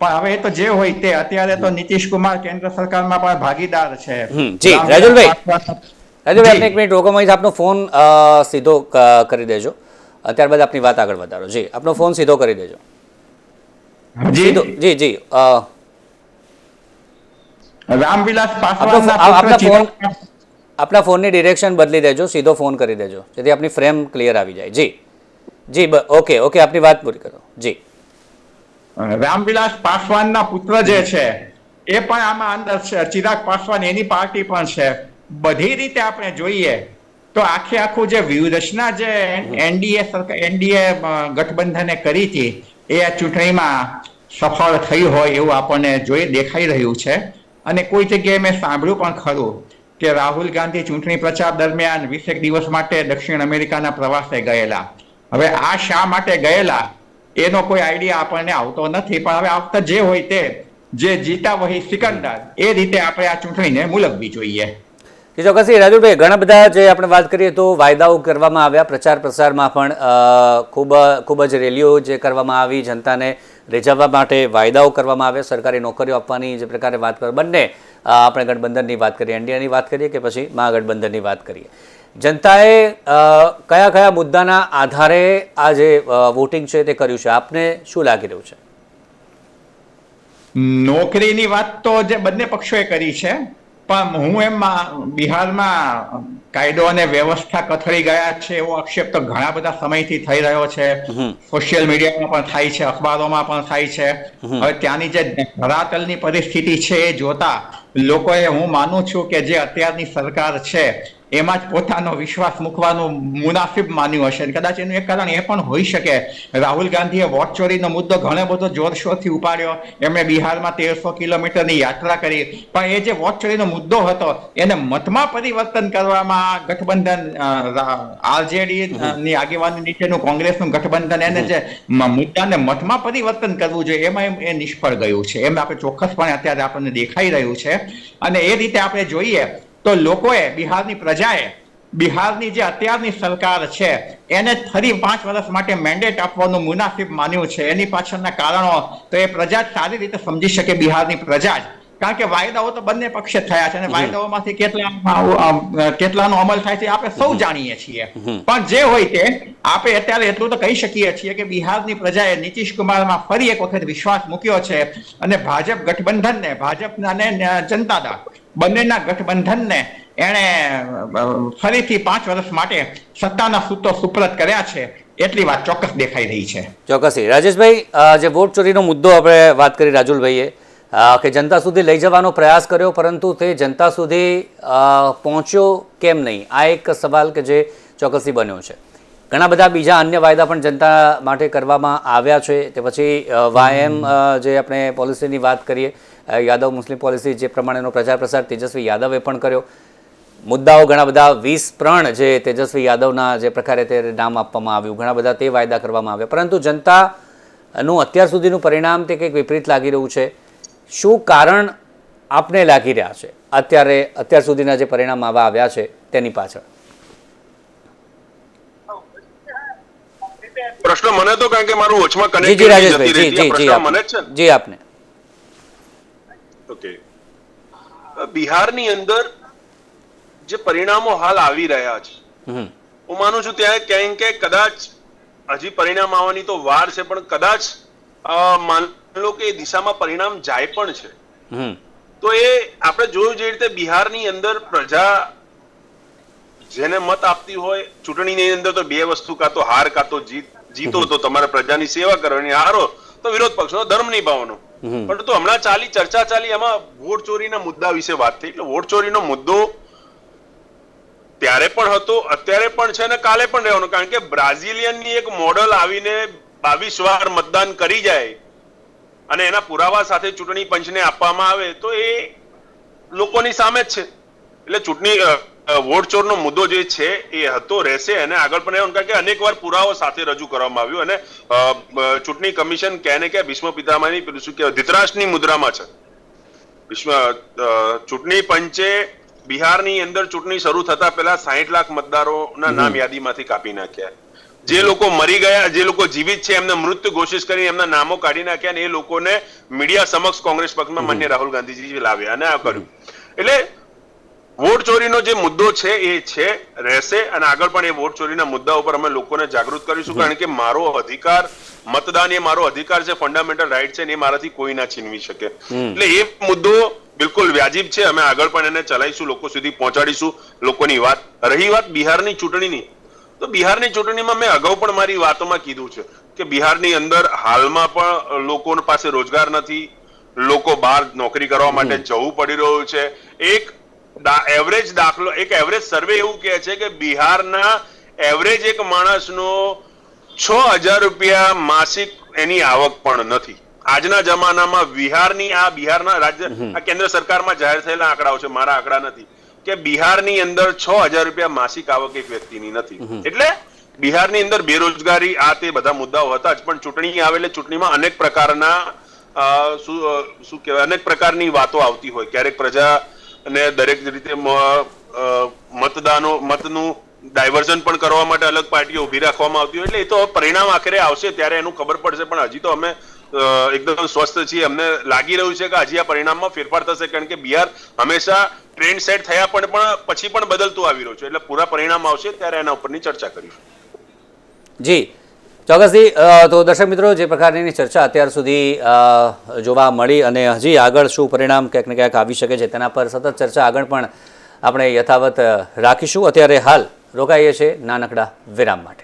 પણ હવે એ તો જે હોય તે, અત્યારે તો નીતિશ કુમાર કેન્દ્ર સરકારમાં પણ ભાગીદાર છે. જી રાજુલભાઈ, આપને 1 મિનિટ રોકો, આપનો ફોન સીધો કરી દેજો, ત્યારબાદ આપની વાત આગળ વધારો. જી આપનો ફોન સીધો કરી દેજો. સીધો જી જી રામવિલાસ આપના ફોનની ડિરેક્શન બદલી દેજો, સીધો ફોન કરી દેજો જેથી આપની ફ્રેમ ક્લિયર આવી જાય. જી જી ઓકે ઓકે, આપની વાત પૂરી કરો. જી રામવિલાસ પાસવાનના પુત્ર જે છે એ પણ આમાં અંદર છે, ચિરાગ પાસવાન એની પાર્ટી પણ છે. બધી રીતે આપણે જોઈએ તો આખું જે વ્યૂહરચના જે એનડીએ ગઠબંધને કરી હતી એ આ ચૂંટણીમાં સફળ થઈ હોય એવું આપણને દેખાઈ રહ્યું છે. અને કોઈ જગ્યાએ મેં સાંભળ્યું પણ ખરું કે રાહુલ ગાંધી ચૂંટણી પ્રચાર દરમિયાન 20 દિવસ માટે દક્ષિણ અમેરિકાના પ્રવાસે ગયેલા. હવે આ શા માટે ગયેલા એનો કોઈ આઈડિયા આપણને આવતો નથી, પણ હવે આવતા જે હોય તે, જે જીતા વહી સિકંદર, એ રીતે આપણે આ ચૂંટણીને મુલતવી જોઈએ. ચોક્કસથી રાજુભાઈ, ઘણા બધા જે આપણે વાત કરીએ તો વાયદાઓ કરવામાં આવ્યા, પ્રચાર પ્રસારમાં પણ ખૂબ જ રેલીઓ જે કરવામાં આવી, જનતાને રીઝવવા માટે વાયદાઓ કરવામાં આવ્યા, સરકારી નોકરીઓ આપવાની જે પ્રકારે વાત કરી, બંને આપણે ગઠબંધનની વાત કરીએ, એનડીએની વાત કરીએ કે પછી મહાગઠબંધનની વાત કરીએ, જનતાએ કયા કયા મુદ્દાના આધારે આ જે વોટિંગ છે તે કર્યું છે, આપને શું લાગી રહ્યું છે? નોકરીની વાત તો જે બંને પક્ષોએ કરી છે, પણ હું એમ બિહારમાં કાયદો અને વ્યવસ્થા કથળી ગયા છે એવો આક્ષેપ તો ઘણા બધા સમયથી થઈ રહ્યો છે. સોશિયલ મીડિયામાં પણ થાય છે, અખબારોમાં પણ થાય છે. હવે ત્યાંની જે ધરાતલની પરિસ્થિતિ છે એ જોતા લોકોએ, હું માનું છું કે જે અત્યારની સરકાર છે એમાં જ પોતાનો વિશ્વાસ મૂકવાનું મુનાસિબ માન્યું હશે. કદાચ એનું એક કારણ એ પણ હોઈ શકે, રાહુલ ગાંધીએ વોટ ચોરીનો મુદ્દો ઘણો બધો જોરશોરથી ઉપાડ્યો, એમણે બિહારમાં 1300 કિલોમીટરની યાત્રા કરી, પણ એ જે વોટ ચોરીનો મુદ્દો હતો એને મતમાં પરિવર્તન કરવામાં ગઠબંધન, આરજેડી ની આગેવાની નીચેનું કોંગ્રેસનું ગઠબંધન, એને જે મુદ્દાને મતમાં પરિવર્તન કરવું જોઈએ એમાં એ નિષ્ફળ ગયું છે, એમ આપણે ચોક્કસપણે અત્યારે આપણને દેખાઈ રહ્યું છે. અને એ રીતે આપણે જોઈએ તો લોકોએ, બિહારની પ્રજાએ, બિહારની જે અત્યારની સરકાર છે એને ફરી 5 વર્ષ માટે મેન્ડેટ આપવાનું મુનાસિબ માન્યું છે. એની પાછળના કારણો તો એ પ્રજા જ સારી રીતે સમજી શકે, બિહારની પ્રજા જ, કારણ કે વાયદાઓ તો બંને પક્ષે થયા છે અને વાયદાઓમાંથી કેટલાનો અમલ થાય છે આપણે સૌ જાણીએ છીએ. પણ જે હોય તે, આપણે અત્યારે એટલું તો કહી શકીએ છીએ કે બિહારની પ્રજાએ નીતિશ કુમારમાં ફરી એક વખત વિશ્વાસ મૂક્યો છે અને ભાજપ ગઠબંધનને, ભાજપના અને જનતા દળ બંનેના ગઠબંધનને એણે ફરીથી 5 વર્ષ માટે સત્તાના સૂત્રો સુપ્રત કર્યા છે, એટલી વાત ચોક્કસ દેખાઈ રહી છે. ચોક્કસથી રાજેશભાઈ, જે વોટ ચોરીનો મુદ્દો આપણે વાત કરી રાજુલભાઈએ કે જનતા સુધી લઈ જવાનો પ્રયાસ કર્યો પરંતુ તે જનતા સુધી પહોંચ્યો કેમ નહીં, આ એક સવાલ કે જે ચોક્કસથી બન્યો છે. ઘણા બધા બીજા અન્ય વાયદા પણ જનતા માટે કરવામાં આવ્યા છે. તે પછી વાયએમ જે આપણે પોલિસીની વાત કરીએ, યાદવ મુસ્લિમ પોલિસી, જે પ્રમાણેનો પ્રચાર પ્રસાર તેજસ્વી યાદવે પણ કર્યો. મુદ્દાઓ ઘણા બધા 20 જે તેજસ્વી યાદવના જે પ્રકારે તે નામ આપવામાં આવ્યું, ઘણા બધા તે વાયદા કરવામાં આવ્યા, પરંતુ જનતાનું અત્યાર સુધીનું પરિણામ તે કંઈક વિપરીત લાગી રહ્યું છે. શું કારણ આપને લાગી રહ્યા છે અત્યાર સુધીના જે પરિણામ આવા આવ્યા છે તેની પાછળ? પ્રશ્ન મને તો, કારણ કે મારું ઓછમાં જી જી રાજેશભાઈ, જી જી જી મને છે જી આપને. ઓકે, બિહારની અંદર જે પરિણામો હાલ આવી રહ્યા છે, હું માનું છું ત્યાં ક્યાંક કે કદાચ હજી પરિણામ આવવાની તો વાર છે, પણ કદાચ માન લો કે એ દિશામાં પરિણામ જાય પણ છે, તો એ આપણે જોયું જે રીતે બિહારની અંદર પ્રજા જેને મત આપતી હોય, ચૂંટણીની અંદર તો બે વસ્તુ, કાં તો હાર કાં તો જીત. જીતો તો તમારે પ્રજાની સેવા કરવાની, હારો તો વિરોધ પક્ષનો ધર્મ નિભાવવાનો. પણ તો હમણાં ચર્ચા ચાલી એમાં વોટ ચોરીના મુદ્દા વિશે વાત થઈ. એટલે વોટ ચોરીનો મુદ્દો ત્યારે પણ હતો, અત્યારે પણ છે અને કાલે પણ રહેવાનો. કારણ કે બ્રાઝિલિયનની એક મોડલ આવીને 22 વાર મતદાન કરી જાય અને એના પુરાવા સાથે ચૂંટણી પંચને આપવામાં આવે તો એ લોકોની સામે જ છે. એટલે ચૂંટણી વોટ ચોરનો મુદ્દો જે છે એ હતો, રહેશે અને આગળ પણ રહેવાનો. કારણ કે અનેક વાર પુરાવો સાથે રજૂ કરવામાં આવ્યું અને ચૂંટણી કમિશન કહે કે ભીષ્મ પિતામહની શું કહેવાય ધૃતરાષ્ટ્રની મુદ્રામાં છે. ચૂંટણી પંચે બિહારની અંદર ચૂંટણી શરૂ થતા પહેલા 60 લાખ મતદારોના નામ યાદીમાંથી કાપી નાખ્યા. જે લોકો મરી ગયા, જે લોકો જીવિત છે એમને મૃત ઘોષિત કરી એમના નામો કાઢી નાખ્યા અને એ લોકોને મીડિયા સમક્ષ કોંગ્રેસ પક્ષમાં માન્ય રાહુલ ગાંધીજી લાવ્યા અને આ કર્યું. એટલે વોટ ચોરીનો જે મુદ્દો છે એ છે, રહેશે અને આગળ પણ એ વોટ ચોરીના મુદ્દા ઉપર અમે લોકોને જાગૃત કરીશું. કારણ કે મારો અધિકાર મતદાન એ મારો અધિકાર છે, ફંડામેન્ટલ રાઈટ છે, એ મારાથી કોઈ ના છીનવી શકે. એટલે એ મુદ્દો બિલકુલ વ્યાજિબ છે. અમે આગળ પણ એને ચલાવીશું, લોકો સુધી પહોંચાડીશું લોકોની વાત. રહી વાત બિહારની ચૂંટણીની, તો બિહારની ચૂંટણીમાં મેં અગાઉ પણ મારી વાતોમાં કીધું છે કે બિહારની અંદર હાલમાં પણ લોકો પાસે રોજગાર નથી, લોકો બહાર નોકરી કરવા માટે જવું પડી રહ્યું છે. એક એવરેજ દાખલો, એક એવરેજ સર્વે એવું કહે છે કે બિહારના એવરેજ એક માણસનો 6000 રૂપિયા માસિક એની આવક પણ નથી. આજના જમાનામાં બિહારના રાજ્ય, આ કેન્દ્ર સરકારમાં જાહેર થયેલા આંકડાઓ છે, મારા આંકડા નથી, કે બિહારની અંદર 6000 રૂપિયા માસિક આવક એક વ્યક્તિની નથી. એટલે બિહારની અંદર બેરોજગારી, આ તે બધા મુદ્દાઓ હતા જ. પણ ચૂંટણી આવે એટલે ચૂંટણીમાં અનેક પ્રકારના શું કહેવાય અનેક પ્રકારની વાતો આવતી હોય. ક્યારેક પ્રજાને દરેક રીતે મતનું ડાયવર્ઝન પણ કરવા માટે અલગ પાર્ટીઓ ઉભી રાખવામાં આવતી હોય. એટલે એ તો પરિણામ આખરે આવશે ત્યારે એનું ખબર પડશે. પણ હજી તો અમે એકદમ સ્વસ્થ છીએ. અમને લાગી રહ્યું છે કે હજી આ પરિણામમાં ફેરફાર થશે. કારણ કે બિહાર હંમેશા ટ્રેન્ડ સેટ થયા પણ પછી પણ બદલતું આવી રહ્યું છે. એટલે પૂરા પરિણામ આવશે ત્યારે એના ઉપરની ચર્ચા કરીશું. જી ચોક્કસથી. તો દર્શક મિત્રો, જે પ્રકારની ચર્ચા અત્યાર સુધી જોવા મળી અને હજી આગળ શું પરિણામ ક્યાંક ને ક્યાંક આવી શકે છે તેના પર સતત ચર્ચા આગળ પણ આપણે યથાવત રાખીશું. અત્યારે હાલ રોકાઈએ છીએ નાનકડા વિરામ માટે.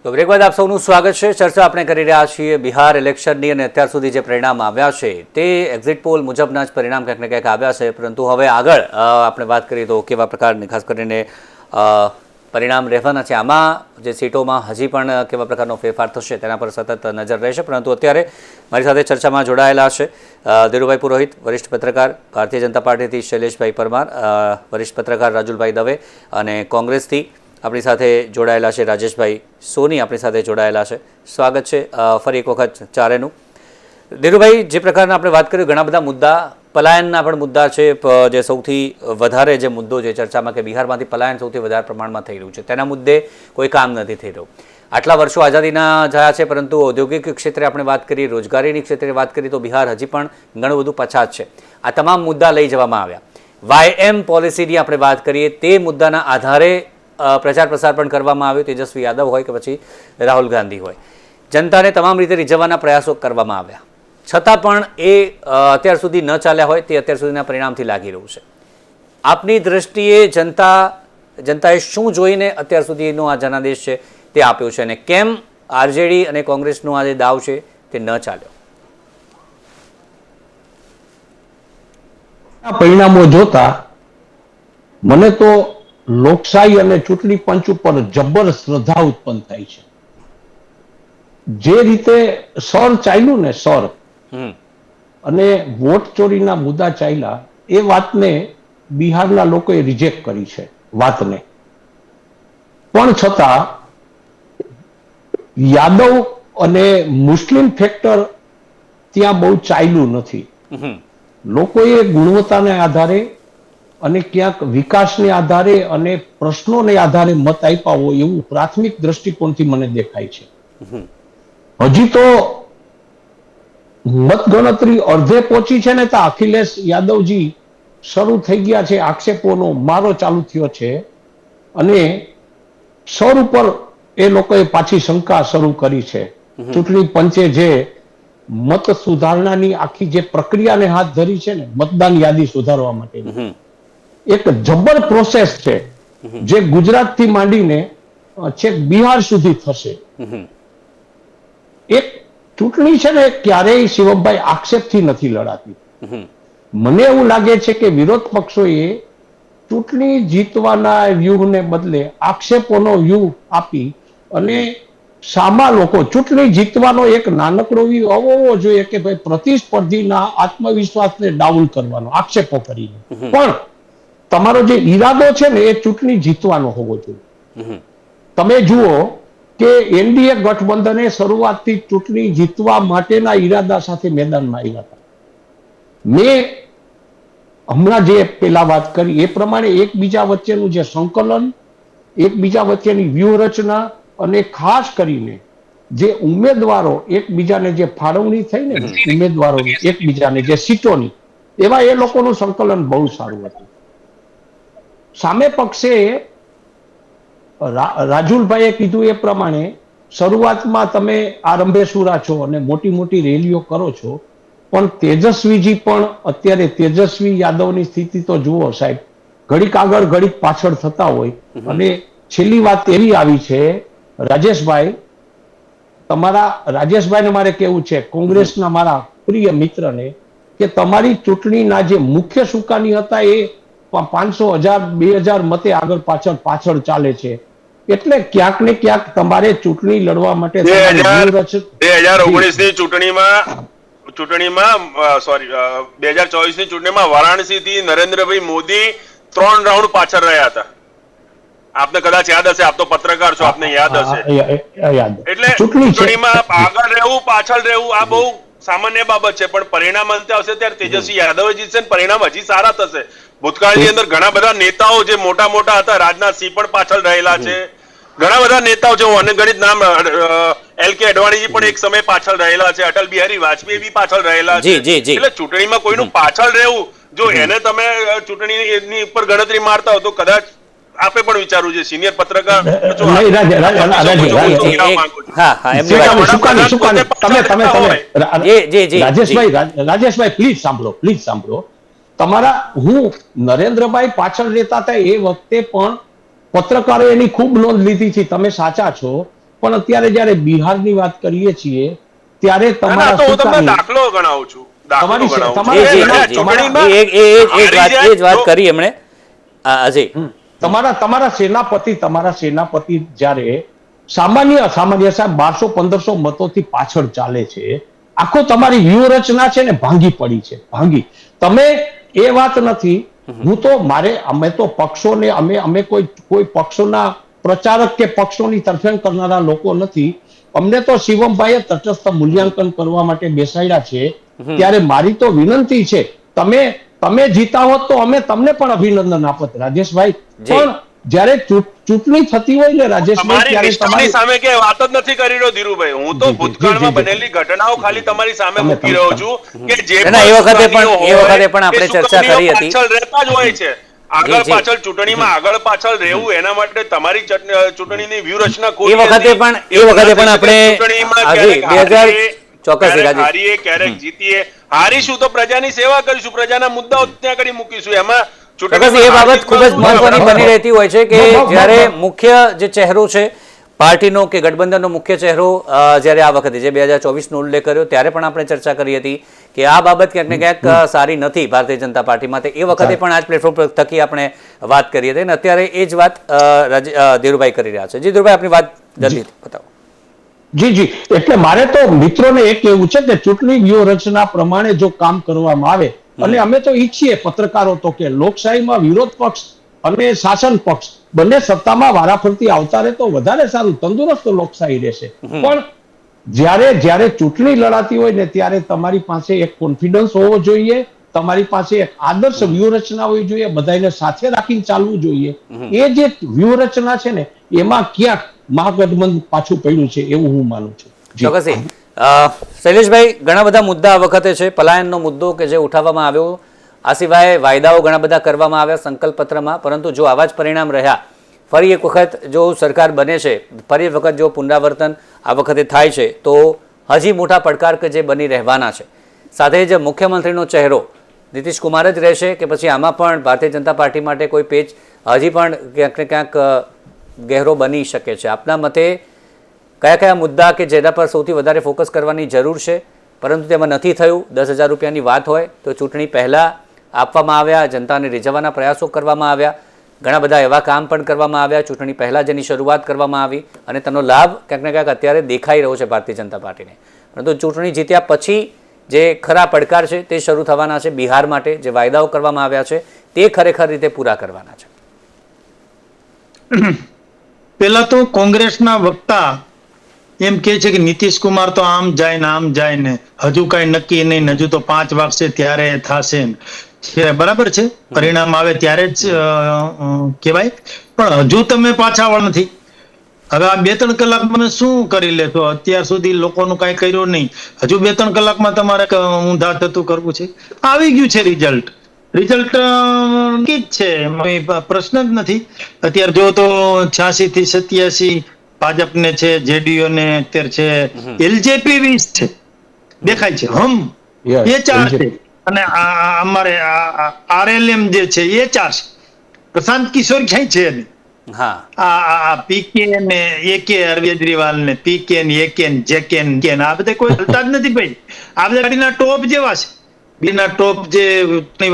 તો બ્રેક બાદ આપ સૌનું સ્વાગત છે. ચર્ચા આપણે કરી રહ્યા છીએ બિહાર ઇલેક્શનની અને અત્યાર સુધી જે પરિણામ આવ્યા છે તે એક્ઝિટ પોલ મુજબના જ પરિણામ ક્યાંક ને ક્યાંક આવ્યા છે. પરંતુ હવે આગળ આપણે વાત કરીએ તો કેવા પ્રકારની ખાસ કરીને પરિણામ રહેવાના છે, આમાં જે સીટોમાં હજી પણ કેવા પ્રકારનો ફેરફાર થશે તેના પર સતત નજર રહેશે. પરંતુ અત્યારે મારી સાથે ચર્ચામાં જોડાયેલા છે ધીરુભાઈ પુરોહિત, વરિષ્ઠ પત્રકાર, ભારતીય જનતા પાર્ટીથી શૈલેષભાઈ પરમાર, વરિષ્ઠ પત્રકાર રાજુલભાઈ દવે, અને કોંગ્રેસથી આપણી સાથે જોડાયેલા છે રાજેશભાઈ સોની આપણી સાથે જોડાયેલા છે. સ્વાગત છે ફરી એક વખત ચારેનું. ધીરુભાઈ, જે પ્રકારના આપણે વાત કરી, ઘણા બધા મુદ્દા, પલાયનના પણ મુદ્દા છે. જે સૌથી વધારે જે મુદ્દો છે ચર્ચામાં કે બિહારમાંથી પલાયન સૌથી વધારે પ્રમાણમાં થઈ રહ્યું છે, તેના મુદ્દે કોઈ કામ નથી થઈ રહ્યું. આટલા વર્ષો આઝાદીના થયા છે, પરંતુ ઔદ્યોગિક ક્ષેત્રે આપણે વાત કરીએ, રોજગારીની ક્ષેત્રે વાત કરીએ તો બિહાર હજી પણ ઘણું બધું પછાત છે. આ તમામ મુદ્દા લઈ જવામાં આવ્યા. YM પોલિસીની આપણે વાત કરીએ, તે મુદ્દાના આધારે પ્રચાર પ્રસાર પણ કરવામાં આવ્યો. તેજસ્વી યાદવ હોય કે પછી રાહુલ ગાંધી હોય, જનતાને તમામ રીતે રીઝવવાના પ્રયાસો કરવામાં આવ્યા. છતાં પણ એ અત્યાર સુધી ન ચાલ્યા હોય તે અત્યાર સુધીના પરિણામથી લાગી રહ્યું છે. આપની દ્રષ્ટિએ જનતાએ શું જોઈને અત્યાર સુધીનો આ જનાદેશ છે તે આપ્યો છે અને કેમ આરજેડી અને કોંગ્રેસનો આ જે દાવ છે તે ન ચાલ્યો? પરિણામો જોતા મને તો લોકશાહી અને ચૂંટણી પંચ ઉપર જબર શ્રદ્ધા ઉત્પન્ન થાય છે. જે રીતે સર ચાલ્યું ને સર અને વોટ ચોરીના મુદ્દા ચાલ્યા, એ વાતને બિહારના લોકોએ રિજેક્ટ કરી છે વાતને. પણ છતાં યાદવ અને મુસ્લિમ ફેક્ટર ત્યાં બહુ ચાલ્યું નથી. લોકોએ ગુણવત્તાને આધારે અને ક્યાંક વિકાસને આધારે અને પ્રશ્નોને આધારે મત આપ્યા હોય એવું પ્રાથમિક દ્રષ્ટિકોણથી મને દેખાય છે. હજી તો મતગણતરી અડધે પહોંચી છે ને તો અખિલેશ યાદવજી શરૂ થઈ ગયા છે, આક્ષેપોનો મારો ચાલુ થયો છે અને સૌર ઉપર એ લોકોએ પાછી શંકા શરૂ કરી છે. ચૂંટણી પંચે જે મત સુધારણાની આખી જે પ્રક્રિયાને હાથ ધરી છે ને, મતદાન યાદી સુધારવા માટે એક જબર પ્રોસેસ છે જે ગુજરાતથી માંડીને છેક બિહાર સુધી થશે. એક ચૂંટણી છે ને ક્યારેય શિવમભાઈ આક્ષેપથી નથી લડાતી. મને એવું લાગે છે કે વિરોધ પક્ષોએ ચૂંટણી જીતવાના વ્યૂહને બદલે આક્ષેપોનો વ્યૂહ આપી અને સામા લોકો ચૂંટણી જીતવાનો એક નાનકડો વ્યૂહ હોવો જોઈએ કે ભાઈ પ્રતિસ્પર્ધીના આત્મવિશ્વાસને ડાઉન કરવાનો આક્ષેપો કરીને, પણ તમારો જે ઈરાદો છે ને એ ચૂંટણી જીતવાનો હોવો જોઈએ. તમે જુઓ કે એનડીએ ગઠબંધને શરૂઆતથી ચૂંટણી જીતવા માટેના ઈરાદા સાથે મેદાનમાં આવ્યા હતા. મેં હમણાં જે પેલા વાત કરી એ પ્રમાણે એકબીજા વચ્ચેનું જે સંકલન, એકબીજા વચ્ચેની વ્યૂહરચના અને ખાસ કરીને જે ઉમેદવારો એકબીજાને જે ફાળવણી થઈ ને ઉમેદવારોની એકબીજાને જે સીટોની, એવા એ લોકોનું સંકલન બહુ સારું હતું. સામે પક્ષે રાજુલભાઈએ કીધું એ પ્રમાણે શરૂઆતમાં તમે આરંભેસુરા છો અને મોટી મોટી રેલીઓ કરો છો, પણ તેજસ્વીજી પણ અત્યારે તેજસ્વી યાદવની સ્થિતિ તો જુઓ સાહેબ, ઘડીક આગળ ઘડીક પાછળ થતા હોય. અને છેલ્લી વાત એવી આવી છે રાજેશભાઈ, તમારા રાજેશભાઈને મારે કેવું છે, કોંગ્રેસના મારા પ્રિય મિત્રને, કે તમારી ચૂંટણીના જે મુખ્ય સુકાની હતા એ 500, 1000, 2000 મતે આગળ પાછળ ચાલે છે. એટલે ક્યાંક ને ક્યાંક તમારે ચૂંટણી લડવા માટે 2019 ની ચૂંટણીમાં સોરી 2024 ની ચૂંટણીમાં વારાણસી થી નરેન્દ્રભાઈ મોદી 3 રાઉન્ડ પાછળ રહ્યા હતા. આપને કદાચ યાદ હશે, આપ તો પત્રકાર છો, આપને યાદ હશે. એટલે ચૂંટણીમાં આગળ રહેવું પાછળ રહેવું આ બહુ સામાન્ય બાબત છે, પણ પરિણામ અંતે આવશે ત્યારે તેજસ્વી યાદવ જીતશે, પરિણામ હજી સારા થશે. ભૂતકાળની અંદર ઘણા બધા નેતાઓ જે મોટા મોટા હતા, રાજનાથસિંહ પણ પાછળ રહેલા છે, ઘણા બધા નેતાઓ છે, અનગણિત નામ, LK અડવાણીજી પણ એક સમય પાછળ રહેલા છે, અટલ બિહારી વાજપેયી બી પાછળ રહેલા છે. એટલે ચૂંટણીમાં કોઈનું પાછળ રહેવું, જો એને તમે ચૂંટણીની ઉપર ગણતરી મારતા હો તો કદાચ આપે પણ વિચારવું છે. સિનિયર પત્રકાર રાજેશભાઈ પ્લીઝ સાંભળો. તમારા હું નરેન્દ્રભાઈ પાછળ રહેતા હતા એ વખતે પણ પત્રકારો એની ખૂબ નોંધ લીધી છે, તમે સાચા છો. પણ અત્યારે જયારે બિહારની વાત કરીએ છીએ ત્યારે તમારા દાખલો ગણાવું છું, તમારા સેનાપતિ જયારે સામાન્ય સાહેબ 1200-1500 મતોથી પાછળ ચાલે છે, આખો તમારી વ્યૂહરચના છે ને ભાંગી પડી છે, ભાંગી. તમે એ વાત નથી, હું તો અમે તો પક્ષોને અમે કોઈ પક્ષોના પ્રચારક કે પક્ષોની તરફેણ કરનારા લોકો નથી. અમને તો શિવમભાઈએ તટસ્થ મૂલ્યાંકન કરવા માટે બેસાડ્યા છે. ત્યારે મારી તો વિનંતી છે, તમે જીતા હોત તો અમે તમને પણ અભિનંદન આપત રાજેશભાઈ, પણ જ્યારે ચૂંટણી થતી હોય ને રાજેશભાઈ ત્યારે તમારી સામે કે વાત જ નથી કરી રહ્યો ધીરુભાઈ, હું તો ભૂતકાળમાં બનેલી ઘટનાઓ ખાલી તમારી સામે મૂકી રહ્યો છું કે જે એ વખતે પણ આપણે ચર્ચા કરી હતી, પાછળ રહેતા જ હોય છે. આગળ પાછળ ચૂંટણીમાં આગળ પાછળ રહેવું એના માટે તમારી ચૂંટણીની વ્યૂહરચના એ વખતે પણ આપણે હારીએ ક્યારેક જીતીએ, હારીશું તો પ્રજાની સેવા કરીશું, પ્રજાના મુદ્દાઓ ત્યાં આગળ મૂકીશું. એમાં એ બાબત ખૂબ જ મહત્વની બની રહેતી હોય છે કે જ્યારે મુખ્ય જે ચહેરો છે પાર્ટીનો કે ગઠબંધનનો મુખ્ય ચહેરો જ્યારે આ વખતે જે 2024નો ઉલ્લેખ કર્યો ત્યારે પણ આપણે ચર્ચા કરી હતી કે આ બાબત ક્યાંક ને ક્યાંક સારી નથી ભારતીય જનતા પાર્ટીમાં. એ વખતે પણ આ જ પ્લેટફોર્મ થકી આપણે વાત કરી હતી અને અત્યારે એ જ વાત ધીરુભાઈ કરી રહ્યા છે. જી ધીરુભાઈ, આપની વાત જલ્દી બતાવો. જી, એટલે મારે તો મિત્રોને એ કહેવું છે કે ચૂંટણી વ્યૂહરચના પ્રમાણે જો કામ કરવામાં આવે, અને અમે તો ઈચ્છીએ પત્રકારો તો કે લોકશાહીમાં વિરોધ પક્ષ અને શાસન પક્ષ બંને સત્તામાં વારાફરતી આવતા રહે તો વધારે સારું, તંદુરસ્ત લોકશાહી રહેશે. પણ જ્યારે ચૂંટણી લડાતી હોય ને ત્યારે તમારી પાસે એક કોન્ફિડન્સ હોવો જોઈએ, તમારી પાસે એક આદર્શ વ્યૂહરચના હોવી જોઈએ, બધાને સાથે રાખીને ચાલવું જોઈએ. એ જે વ્યૂહરચના છે ને એમાં ક્યાંક મહાગઠબંધન પાછું પડ્યું છે એવું હું માનું છું. ચોક્કસથી. શૈલેષભાઈ, ઘણા બધા મુદ્દા આ વખતે છે. પલાયનનો મુદ્દો કે જે ઉઠાવવામાં આવ્યો, આ સિવાય વાયદાઓ ઘણા બધા કરવામાં આવ્યા સંકલ્પ પત્રમાં, પરંતુ જો આવા જ પરિણામ રહ્યા, ફરી એક વખત જો સરકાર બને છે, ફરી વખત જો પુનરાવર્તન આ વખતે થાય છે, તો હજી મોટા પડકાર કે જે બની રહેવાના છે. સાથે જ મુખ્યમંત્રીનો ચહેરો નીતિશ કુમાર જ રહેશે કે પછી આમાં પણ ભારતીય જનતા પાર્ટી માટે કોઈ પેચ હજી પણ ક્યાંક ને ક્યાંક ગહેરો બની શકે છે? આપના મતે કયા કયા મુદ્દા કે જેના પર સૌથી વધારે ફોકસ કરવાની જરૂર છે પરંતુ તેમાં નથી થયું? 10,000 રૂપિયાની વાત હોય તો ચૂંટણી પહેલાં આપવામાં આવ્યા, જનતાને રીઝવવાના પ્રયાસો કરવામાં આવ્યા, ઘણા બધા એવા કામ પણ કરવામાં આવ્યા ચૂંટણી પહેલાં જેની શરૂઆત કરવામાં આવી અને તેનો લાભ ક્યાંક ને ક્યાંક અત્યારે દેખાઈ રહ્યો છે ભારતીય જનતા પાર્ટીને. પરંતુ ચૂંટણી જીત્યા પછી જે ખરા પડકાર છે તે શરૂ થવાના છે બિહાર માટે. જે વાયદાઓ કરવામાં આવ્યા છે તે ખરેખર રીતે પૂરા કરવાના છે. પેલા તો કોંગ્રેસના વક્તા એમ કે છે કે નીતિશ કુમાર તો આમ જાય ને હજુ કઈ નક્કી નહીં, હજુ તો 5 વાગશે ત્યારે થશે. બરાબર છે, પરિણામ આવે ત્યારે જ કહેવાય, પણ હજુ તમે પાછા વળ નથી. હવે આ 2-3 કલાક મને શું કરી લેશો? અત્યાર સુધી લોકોનું કઈ કર્યું નહીં, હજુ 2-3 કલાકમાં તમારે ઊંધા થતું કરવું છે. આવી ગયું છે રિઝલ્ટ નક્કી જ છે, પ્રશ્ન જ નથી. અત્યારે જો તો 86 થી 87 ભાજપને છે, જેડીયુ ને અત્યારે છે, એલજેપી 20 છે દેખાય છે, એ 4 છે અને અમારે આરએલએમ જે છે એ 4 છે. પ્રશાંત કિશોર ક્યાંય છે નહીં. પીકે ને એકે અરવિંદ કેજરીવાલ ને પીકે ને એકે ને જેકે ને આ બધા કોઈ હલતા જ નથી ભાઈ. આ બધા ગાડીના ટોપ જેવા છે, બીના ટોપ જે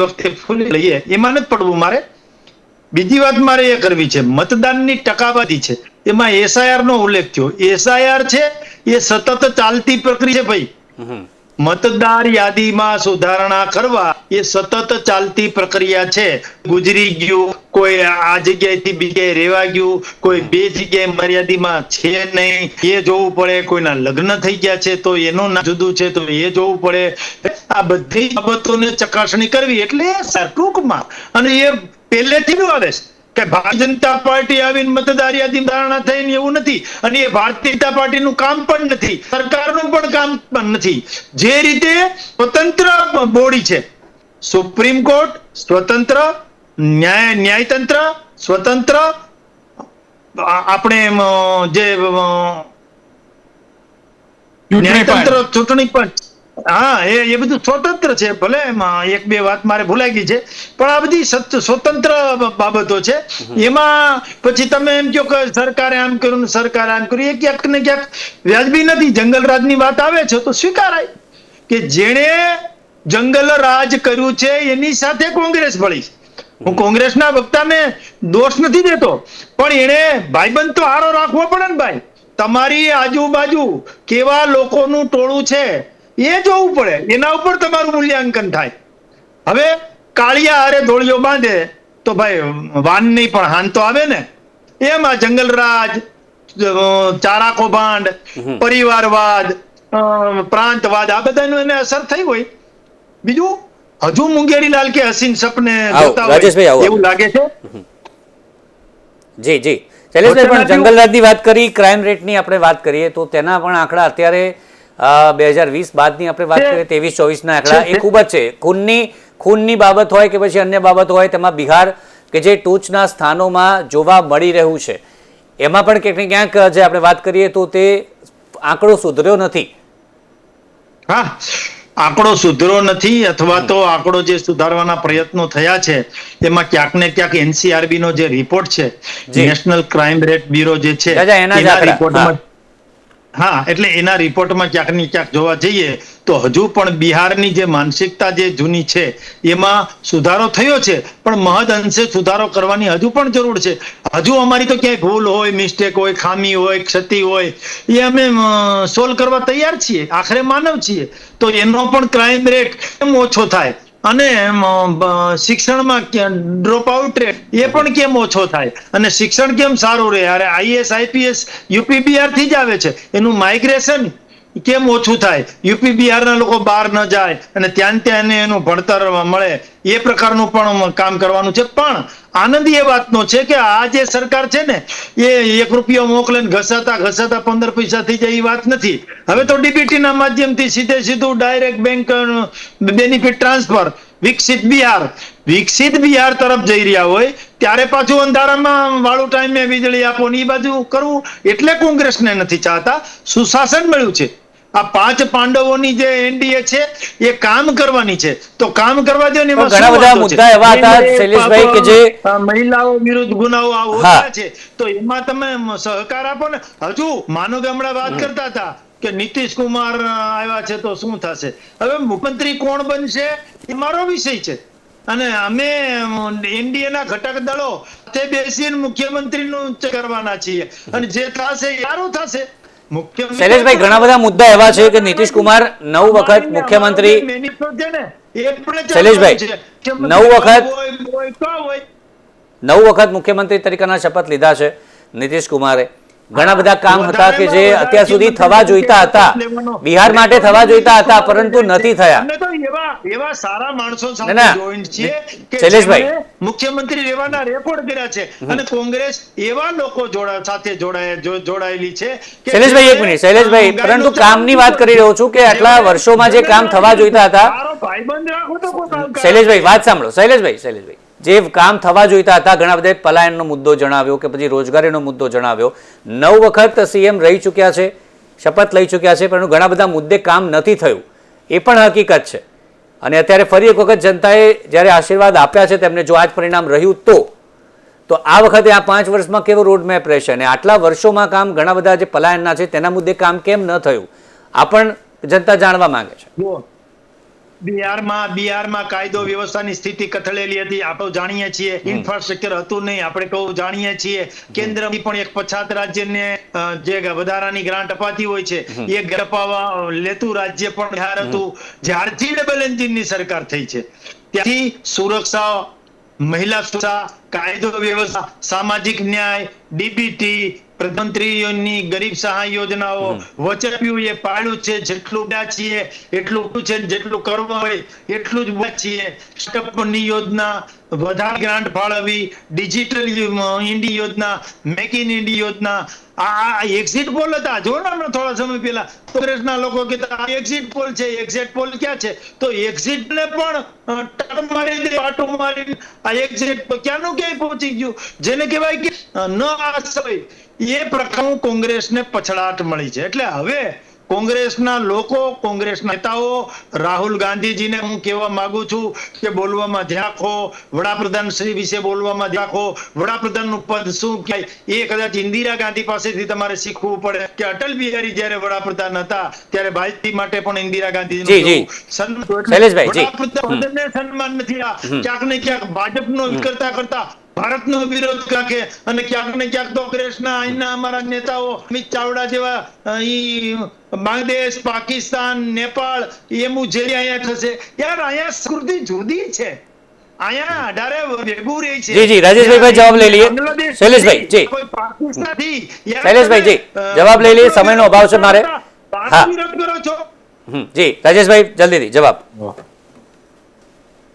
વખતે ફૂલી લઈએ એમાં નથી પડવું મારે. બીજી વાત મારે એ કરવી છે, મતદાનની ટકાવારી છે એમાં એસઆઈઆર નો ઉલ્લેખ થયો. એસઆઈઆર છે એ સતત ચાલતી પ્રક્રિયા છે ભાઈ. મતદાર યાદીમાં સુધારણા કરવા એ સતત ચાલતી પ્રક્રિયા છે. ગુજરી ગયું, કોઈ આ જગ્યાએથી બીજે રહેવા ગયું, કોઈ 2 જગ્યાએ મર્યાદિમાં છે નહીં, એ જોવું પડે. કોઈના લગ્ન થઈ ગયા છે તો એનું નામ જુદું છે તો એ જોવું પડે. આ બધી બાબતોને ચકાસણી કરવી એટલે ટૂંકમાં, અને એ પહેલેથી જ આવે છે કે ભારતીય જનતા પાર્ટી આવીને મતદાર યાદી ધારણા થઈને એવું નથી, અને એ ભારતીય જનતા પાર્ટીનું કામ પણ નથી, સરકારનું પણ કામ પણ નથી. જે રીતે સ્વતંત્ર બોડી છે, સુપ્રીમ કોર્ટ સ્વતંત્ર, ન્યાયતંત્ર સ્વતંત્ર, આપણે જે ન્યાયતંત્ર ચૂંટણી પંચ, એ બધું સ્વતંત્ર છે. ભલે એમાં 1-2 વાત મારે ભૂલાઈ ગઈ છે, પણ આ બધી સ્વતંત્ર બાબતો છે. એમાં પછી તમે એમ કહો કે સરકારે આમ કર્યું, સરકારે આમ કર્યું, એ ક્યાંક ને ક્યાંક વ્યાજબી નથી. જંગલ રાજની વાત આવે છે તો સ્વીકારાય કે જેણે જંગલ રાજ કર્યું છે એની સાથે કોંગ્રેસ ભળી. હું કોંગ્રેસના વક્તાને દોષ નથી દેતો, પણ એને ભાઈબંધ તો હારો રાખવો પડે ને ભાઈ. તમારી આજુબાજુ કેવા લોકોનું ટોળું છે એ જોવું પડે, એના ઉપર તમારું મૂલ્યાંકન થાય. હવે કાળિયા હારે ધોળિયો બાંધે તો ભાઈ વાન નહીં પણ હાન તો આવે ને. એમાં જંગલરાજ, ચારા કૌભાંડ, પરિવારવાદ, પ્રાંતવાદ, આ બધાનું એને અસર થઈ હોય. બીજું હજુ મુંગેરીલાલ કે હસીન સપને જોતા હોય એવું લાગે છે. જી જી શૈલેષભાઈ, પણ જંગલરાજની વાત કરી, ક્રાઇમ રેટની આપણે વાત કરીએ તો તેના પણ આંકડા અત્યારે 2020 બાદની આપણે વાત કરીએ 23-24ના આંકડા એ ખૂબ જ છે. ખૂનની બાબત હોય કે પછી અન્ય બાબત હોય, તેમાં બિહાર કે જે ટોચના સ્થાનોમાં જોવા મળી રહ્યું છે, એમાં પણ ક્યાંક ને ક્યાંક જે આપણે વાત કરીએ તો તે આંકડો સુધર્યો નથી. આંકડો સુધરો નથી, અથવા તો આંકડો જે સુધારવાના પ્રયત્નો થયા છે એમાં ક્યાંક ને ક્યાંક એનસીઆરબી નો જે રિપોર્ટ છે, નેશનલ ક્રાઇમ રેટ બ્યુરો જે છે, એના રિપોર્ટમાં એટલે એના રિપોર્ટમાં ક્યાંક ને ક્યાંક જોવા જઈએ તો હજુ પણ બિહારની જે માનસિકતા જે જૂની છે એમાં સુધારો થયો છે, પણ મહદ અંશે સુધારો કરવાની હજુ પણ જરૂર છે. હજુ અમારી તો ક્યાંય ભૂલ હોય, મિસ્ટેક હોય, ખામી હોય, ક્ષતિ હોય, એ અમે સોલ્વ કરવા તૈયાર છીએ. આખરે માનવ છીએ તો એનો પણ ક્રાઇમ રેટ કેમ ઓછો થાય, અને શિક્ષણમાં ડ્રોપ આઉટ રેટ એ પણ કેમ ઓછો થાય, અને શિક્ષણ કેમ સારું રહે. અરે આઈએસ આઈપીએસ યુપી બિહાર થી જ આવે છે, એનું માઇગ્રેશન કેમ ઓછું થાય, યુપી બિહારના લોકો બહાર ન જાય અને ત્યાં એને એનું ભણતર મળે, એ પ્રકારનું પણ કામ કરવાનું છે. પણ આનંદ એ વાતનો છે કે આ જે સરકાર છે ને એ ₹1 મોકલે ને ઘસાતા 15 પૈસા થઈ જાય એ વાત નથી. હવે તો ડીબીટી ના માધ્યમથી સીધું ડાયરેક્ટ બેંક બેનિફિટ ટ્રાન્સફર. વિકસિત બિહાર તરફ જઈ રહ્યા હોય ત્યારે પાછું અંધારામાં વાળું ટાઈમે વીજળી આપો ને એ બાજુ કરવું, એટલે કોંગ્રેસને નથી ચાહતા. સુશાસન મળ્યું છે. આ 5 પાંડવોની જે એનડીએ છે એ કામ કરવાની છે, તો કામ કરવા દો ને. ઘણા બધા મુદ્દા એવા હતા શૈલેષભાઈ કે જે મહિલાઓ વિરુદ્ધ ગુનાઓ હોતા છે, તો એમાં તમે સહકાર આપો ને. હજુ માનો કે હમણાં વાત કરતા હતા કે નીતિશ કુમાર આવ્યા છે તો શું થશે. હવે મુખ્યમંત્રી કોણ બનશે એ મારો વિષય છે, અને અમે એનડીએ ના ઘટક દળો તે બેસીને મુખ્યમંત્રીનું કરવાના છીએ, અને જે થશે એ સારું થશે. શૈલેષભાઈ, ઘણા બધા મુદ્દા એવા છે કે નીતિશ કુમાર 9 વખત મુખ્યમંત્રી, શૈલેષભાઈ 9 વખત મુખ્યમંત્રી તરીકેના શપથ લીધા છે નીતિશ કુમારે. ઘણા બધા કામ હતા કે જે અત્યાર સુધી થવા જોઈતા હતા, બિહાર માટે થવા જોઈતા હતા, પરંતુ નથી થયા. એવા સારા માણસો સાથે જોઈન્ટ છે કે શૈલેષભાઈ મુખ્યમંત્રી રહેવાના રેકોર્ડ કર્યા છે, અને કોંગ્રેસ એવા લોકો સાથે જોડાયેલી છે. શૈલેષભાઈ એક મિનિટ, શૈલેષભાઈ, પરંતુ કામની વાત કરી રહ્યો છું કે આટલા વર્ષોમાં જે કામ થવા જોઈતા હતા. શૈલેષભાઈ વાત સાંભળો, શૈલેષભાઈ જે કામ થવા જોઈતા હતા, ઘણા બધા પલાયનનો મુદ્દો જણાવ્યો કે પછી રોજગારીનો મુદ્દો જણાવ્યો. 9 વખત સીએમ રહી ચૂક્યા છે, શપથ લઈ ચૂક્યા છે, પરંતુ ઘણા બધા મુદ્દે કામ નથી થયું, એ પણ હકીકત છે. અને અત્યારે ફરી એક વખત જનતાએ જ્યારે આશીર્વાદ આપ્યા છે તેમને જો આ જ પરિણામ રહ્યું તો આ વખતે આ 5 વર્ષમાં કેવો રોડમેપ રહેશે, અને આટલા વર્ષોમાં કામ ઘણા બધા જે પલાયનના છે તેના મુદ્દે કામ કેમ ન થયું, આ પણ જનતા જાણવા માંગે છે. બિહારમાં કાયદો વ્યવસ્થાની સ્થિતિ કથળેલી હતી, આપણે જાણીએ છીએ. ઇન્ફ્રાસ્ટ્રક્ચર હતું નહીં, આપણે કહું જાણીએ છીએ. કેન્દ્રની પણ એક પછાત રાજ્યને જે વધારાની ગ્રાન્ટ અપાતી હોય છે એ અપાવવા લેતું રાજ્ય પણ બિહાર હતું. જ્યારથી ડબલ એન્જિનની સરકાર થઈ છે ત્યાંથી સુરક્ષા, મહિલા સુરક્ષા, કાયદો વ્યવસ્થા, સામાજિક ન્યાય, ડીબીટી, પ્રધાનમંત્રીની ગરીબ સહાય યોજનાઓ વચપ્યું એ પાડ્યું છે. જેટલું બોલ્યા છીએ એટલું છે, જેટલું કરવા હોય એટલું જ બોલ્યા છીએ. સ્ટાર્ટઅપની યોજના, વધારે ગ્રાન્ટ ફાળવવી, ડિજિટલ ઇન્ડિયા યોજના, મેક ઇન ઇન્ડિયા યોજના. આ એક્ઝિટ પોલ હતા, જો ને થોડા સમય પહેલા કોંગ્રેસના લોકો કહેતા એક્ઝિટ પોલ છે. એક્ઝિટ પોલ ક્યાં છે? તો એક્ઝિટ ને પણ ટક મારી દે, પાટું મારી. આ એક્ઝિટ ક્યાંનું ક્યાંય પહોંચી ગયું, જેને કહેવાય કે ન આશય. એ પ્રકારનું કોંગ્રેસને પછડાટ મળી છે. એટલે હવે કોંગ્રેસના લોકો, કોંગ્રેસના નેતાઓ, રાહુલ ગાંધીજીને હું કહેવા માંગુ છું કે બોલવામાં ધ્યાન રાખો, વડાપ્રધાન શ્રી વિશે બોલવામાં ધ્યાન રાખો. વડાપ્રધાનનું પદ શું કહેવાય એ કદાચ ઇન્દિરા ગાંધી પાસેથી તમારે શીખવું પડે કે અટલ બિહારી જયારે વડાપ્રધાન હતા ત્યારે ભાઈ માટે પણ ઇન્દિરા ગાંધી સન્માન નથી. ક્યાંક ને ક્યાંક ભાજપનો કરતા ભારતનો વિરોધ રાખે, અને ક્યાંક ને ક્યાંક તો કોંગ્રેસના અહીંના અમારા નેતાઓ અમિત ચાવડા જેવા બાંગ્લાદેશ, પાકિસ્તાન, નેપાળ એમું જે અહીંયા થશે. યાર અહીંયા સંસ્કૃતિ જુદી છે, અહીંયા અઢારે ભેગું રહી છે. જી રાજેશભાઈ જવાબ લઈ લઈએ. શૈલેષભાઈ જી, શૈલેષભાઈ જી જવાબ લઈ લઈએ, સમયનો અભાવ છે મારે. હા જી રાજેશભાઈ જલ્દીથી જવાબ.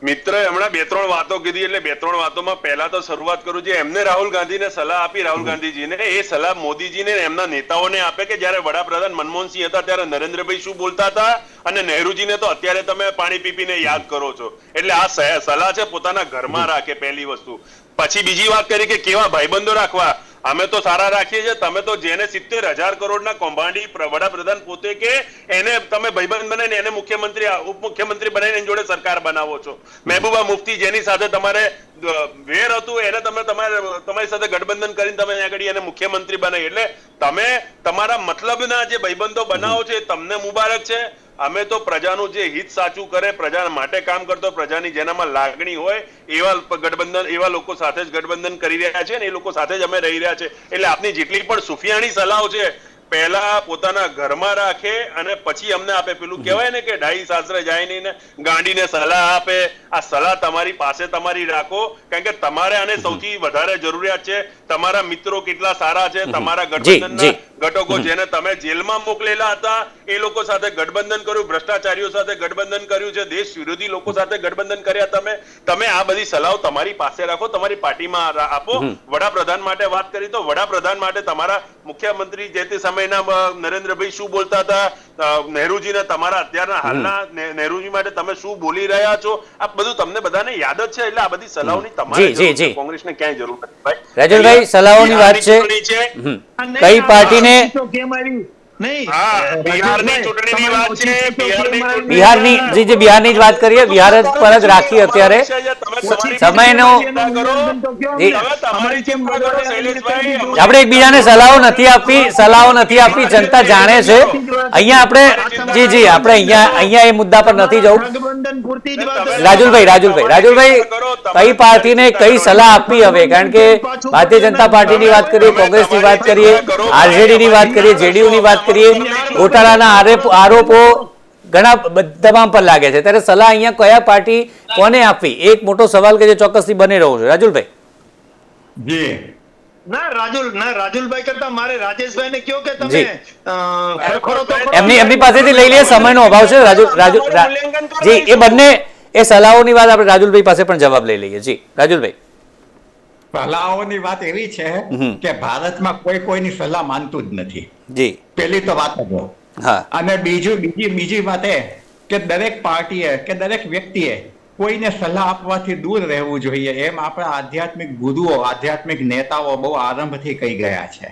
મિત્રએ હમણાં 2-3 વાતો કીધી, એટલે 2-3 વાતોમાં પહેલા તો શરૂઆત કરું છું. એમને રાહુલ ગાંધીને સલાહ આપી, રાહુલ ગાંધીજીને એ સલાહ મોદીજીને એમના નેતાઓને આપે કે જ્યારે વડાપ્રધાન મનમોહનસિંહ હતા ત્યારે નરેન્દ્રભાઈ શું બોલતા હતા, અને નહેરુજીને તો અત્યારે તમે પાણી પીપીને યાદ કરો છો. એટલે આ સલાહ છે પોતાના ઘરમાં રાખે, પહેલી વસ્તુ. પછી બીજી વાત કરી કે કેવા ભાઈબંધો રાખવા. અમે તો સારા રાખીએ છીએ, તમે તો જેને 70,000 કરોડના કૌભાંડી વડાપ્રધાન પોતે કે એને તમે ભાઈબંધ બનાવીને એને મુખ્યમંત્રી, ઉપમુખ્યમંત્રી બનાવીને એની જોડે સરકાર બનાવો છો. મહેબૂબા મુફ્તી જેની સાથે તમારે વેર હતું એને તમે તમારી સાથે ગઠબંધન કરીને તમે આગળ એને મુખ્યમંત્રી બનાવી. એટલે તમે તમારા મતલબના જે ભાઈબંધો બનાવો છો એ તમને મુબારક છે. અમે તો પ્રજાનું જે હિત સાચું કરે, પ્રજા માટે કામ કરતો, પ્રજાની જેનામાં લાગણી હોય એવા ગઠબંધન, એવા લોકો સાથે જ ગઠબંધન કરી રહ્યા છે, ને એ લોકો સાથે જ અમે રહી રહ્યા છે. એટલે આપની જેટલી પણ સુફિયાણી સલાહો છે પહેલા પોતાના ઘરમાં રાખે અને પછી અમને આપે. પેલું કહેવાય ને કે ડાઈ સાસરે જાય નહીં ને ગાંડીને સલાહ આપે. આ સલાહ તમારી પાસે તમારી રાખો, કારણ કે તમારે આને સૌથી વધારે જરૂરિયાત છે. તમારા મિત્રો કેટલા સારા છે, તમારા ગઠબંધનના ઘટકો જેને તમે જેલમાં મોકલેલા હતા એ લોકો સાથે ગઠબંધન કર્યું, ભ્રષ્ટાચારીઓ સાથે ગઠબંધન કર્યું છે, દેશ વિરોધી લોકો સાથે ગઠબંધન કર્યા. તમે આ બધી સલાહો તમારી પાસે રાખો, તમારી પાર્ટીમાં આપો. વડાપ્રધાન માટે વાત કરી તો વડાપ્રધાન માટે તમારા મુખ્યમંત્રી જે તે સમયના નરેન્દ્રભાઈ શું બોલતા હતા, નહેરુજીને તમારા અત્યારના હાલના નહેરુજી માટે તમે શું બોલી રહ્યા છો, આ બધું તમને બધાને યાદ જ છે. એટલે આ બધી સલાહોની તમારે કોંગ્રેસને ક્યાંય જરૂર નથી ભાઈ. રાજુલભાઈ, સલાહોની વાત છે, કઈ પાર્ટીને બિહારની જ વાત કરીએ, બિહાર પર જ રાખી અત્યારે સમયનો. આપણે એકબીજાને સલાહો નથી આપી, જનતા જાણે છે. અહીંયા આપણે અહીંયા એ મુદ્દા પર નથી જવું. રાજુલભાઈ કઈ પાર્ટીને કઈ સલાહ આપવી હવે, કારણ કે ભારતીય જનતા પાર્ટીની વાત કરીએ, કોંગ્રેસની વાત કરીએ, આરજેડી ની વાત કરીએ, જેડીયુ ની વાત કરીએ, ગોટાળાના આરોપો ઘણા તમામ પર લાગે છે, ત્યારે સલાહ અહીંયા કયા પાર્ટી કોને આપવી, એક મોટો સવાલ કે જે ચોક્કસથી બની રહ્યો છે. રાજુલભાઈ. રાજુલભાઈ કરતા મારે રાજેશભાઈ ને કહો કે તમે એમની પાસેથી લઈ લઈએ, સમયનો અભાવ છે. જી, એ બંને એ સલાહોની વાત આપણે રાજુલભાઈ પાસે પણ જવાબ લઈ લઈએ. જી રાજુલભાઈ. સલાહોની વાત એવી છે કે ભારતમાં કોઈ કોઈની સલાહ માનતું જ નથી. જી, પેલી તો વાત જ. હા. અને બીજી વાત એ કે દરેક પાર્ટીએ કે દરેક વ્યક્તિએ કોઈને સલાહ આપવાથી દૂર રહેવું જોઈએ, એમ આપણા આધ્યાત્મિક ગુરુઓ, આધ્યાત્મિક નેતાઓ બહુ આરંભથી કહી ગયા છે.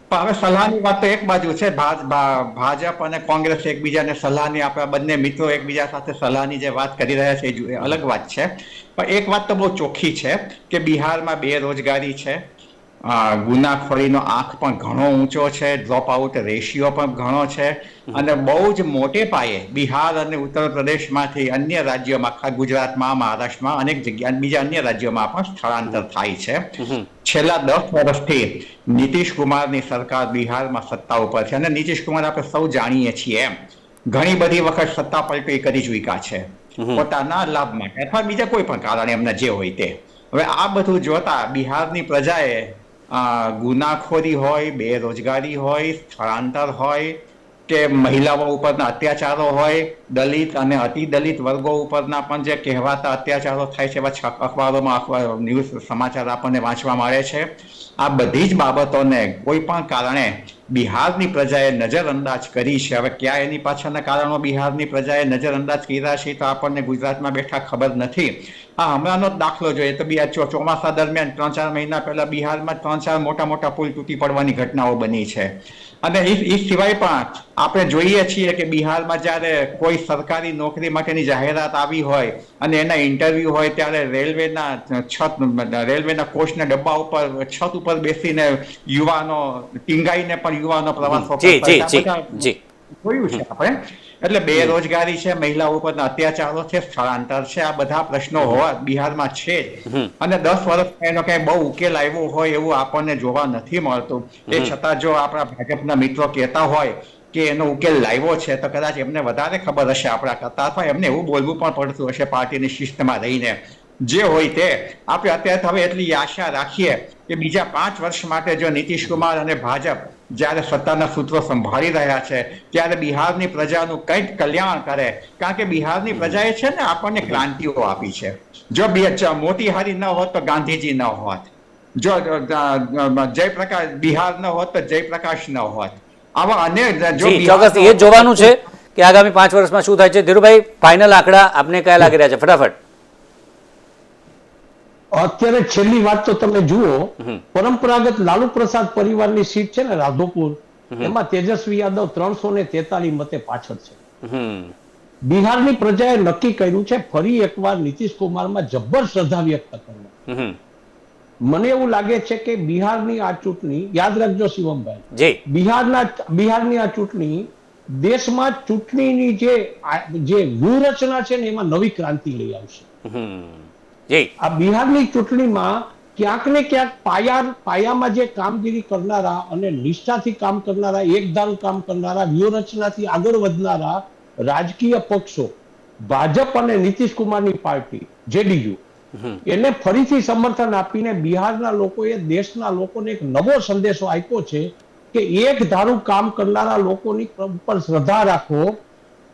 પણ હવે સલાહની વાત તો એક બાજુ છે, ભાજપ અને કોંગ્રેસ એકબીજાને સલાહની, આપણા બંને મિત્રો એકબીજા સાથે સલાહની જે વાત કરી રહ્યા છે એ અલગ વાત છે. પણ એક વાત તો બહુ ચોખ્ખી છે કે બિહારમાં બેરોજગારી છે, ગુનાખોરીનો આંક પણ ઘણો ઊંચો છે, ડ્રોપ આઉટ રેશિયો પણ ઘણો છે, અને બહુ જ મોટે પાયે બિહાર અને ઉત્તર પ્રદેશમાંથી અન્ય રાજ્યોમાં, ગુજરાતમાં, મહારાષ્ટ્રમાં, અનેક જગ્યા બીજા અન્ય રાજ્યોમાં પણ સ્થળાંતર થાય છે. છેલ્લા 10 વર્ષથી નીતિશ કુમારની સરકાર બિહારમાં સત્તા ઉપર છે, અને નીતિશ કુમાર આપણે સૌ જાણીએ છીએ એમ ઘણી બધી વખત સત્તા પલટી કરી ચૂક્યા છે પોતાના લાભ માટે અથવા બીજા કોઈ પણ કારણે એમના જે હોય તે. હવે આ બધું જોતા બિહારની પ્રજાએ ગુનાખોરી હોય, બેરોજગારી હોય, સ્થળાંતર હોય કે મહિલાઓ ઉપરના અત્યાચારો હોય, દલિત અને અતિ દલિત વર્ગો ઉપરના પણ જે કહેવાતા અત્યાચારો થાય છે, એવા અખબારોમાં ન્યૂઝ સમાચાર આપણને વાંચવા મળે છે. આ બધી જ બાબતોને કોઈ પણ કારણે બિહારની પ્રજાએ નજરઅંદાજ કરી છે. હવે ક્યાં એની પાછળના કારણો બિહારની પ્રજાએ નજરઅંદાજ કર્યા છે તો આપણને ગુજરાતમાં બેઠા ખબર નથી. હમણાંનો જ દાખલો જોઈએ તો ચોમાસા દરમિયાન 3-4 મહિના પહેલા બિહારમાં 3-4 મોટા પુલ તૂટી પડવાની ઘટનાઓ બની છે. અને એ સિવાય પણ આપણે જોઈએ છીએ કે બિહારમાં જ્યારે કોઈ સરકારી નોકરી માટેની જાહેરાત આવી હોય અને એના ઇન્ટરવ્યુ હોય ત્યારે રેલવેના કોચના ડબ્બા ઉપર છત ઉપર બેસીને યુવાનો ટીંગાઈને પણ યુવાનો પ્રવાસો જોયું છે આપણે. એટલે બેરોજગારી છે, મહિલાઓ ઉપરના અત્યાચારો છે, સ્થળાંતર છે, આ બધા પ્રશ્નો હોવા બિહારમાં છે જ. અને 10 વર્ષમાં એનો કઈ બહુ ઉકેલ આવ્યો હોય એવું આપણને જોવા નથી મળતું. એ છતાં જો આપણા ભાજપના મિત્રો કહેતા હોય કે એનો ઉકેલ લાવ્યો છે તો કદાચ એમને વધારે ખબર હશે આપણા કરતા, અથવા એમને એવું બોલવું પણ પડતું હશે પાર્ટીની શિસ્તમાં રહીને. જે હોય તે આપણે અત્યારે હવે એટલી આશા રાખીએ કે બીજા 5 વર્ષ માટે જો નીતિશ કુમાર અને ભાજપ જ્યારે સત્તાના સૂત્રો સંભાળી રહ્યા છે ત્યારે બિહારની પ્રજાનું કંઈક કલ્યાણ કરે. કારણ કે બિહારની પ્રજાએ છે ને આપણને ક્રાંતિઓ આપી છે. જો મોતીહારી ન હોત તો ગાંધીજી ન હોત, જો જયપ્રકાશ બિહાર ન હોત તો જયપ્રકાશ ન હોત. આવા અનેક ચોક્કસ એ જોવાનું છે કે આગામી 5 વર્ષમાં શું થાય છે. ધીરુભાઈ, ફાઇનલ આંકડા આપને કયા લાગી રહ્યા છે? ફટાફટ. અત્યારે છેલ્લી વાત તો તમે જુઓ, પરંપરાગત લાલુ પ્રસાદ પરિવારની સીટ છે ને રાધોપુર, એમાં તેજસ્વી યાદવ 343 મતે પાછળ છે. બિહારની પ્રજાએ નક્કી કર્યું છે ફરી એકવાર નીતિશ કુમારમાં જબ્બર શ્રદ્ધા વ્યક્ત કરવા. મને એવું લાગે છે કે બિહારની આ ચૂંટણી, યાદ રાખજો શિવમભાઈ, બિહારની આ ચૂંટણી દેશમાં ચૂંટણીની જે વ્યૂહરચના છે ને એમાં નવી ક્રાંતિ લઈ આવશે. આ બિહારની ચૂંટણીમાં ક્યાંક ને ક્યાંક પાયામાં જે કામગીરી કરનારા અને નિષ્ઠાથી કામ કરનારા, એકધારું કામ કરનારા, વ્યૂહરચનાથી આગળ વધનારા રાજકીય પક્ષો, ભાજપ અને નીતિશ કુમારની પાર્ટી જેડીયુ, એને ફરીથી સમર્થન આપીને બિહારના લોકોએ દેશના લોકોને એક નવો સંદેશો આપ્યો છે કે એક ધારું કામ કરનારા લોકોની ઉપર શ્રદ્ધા રાખો,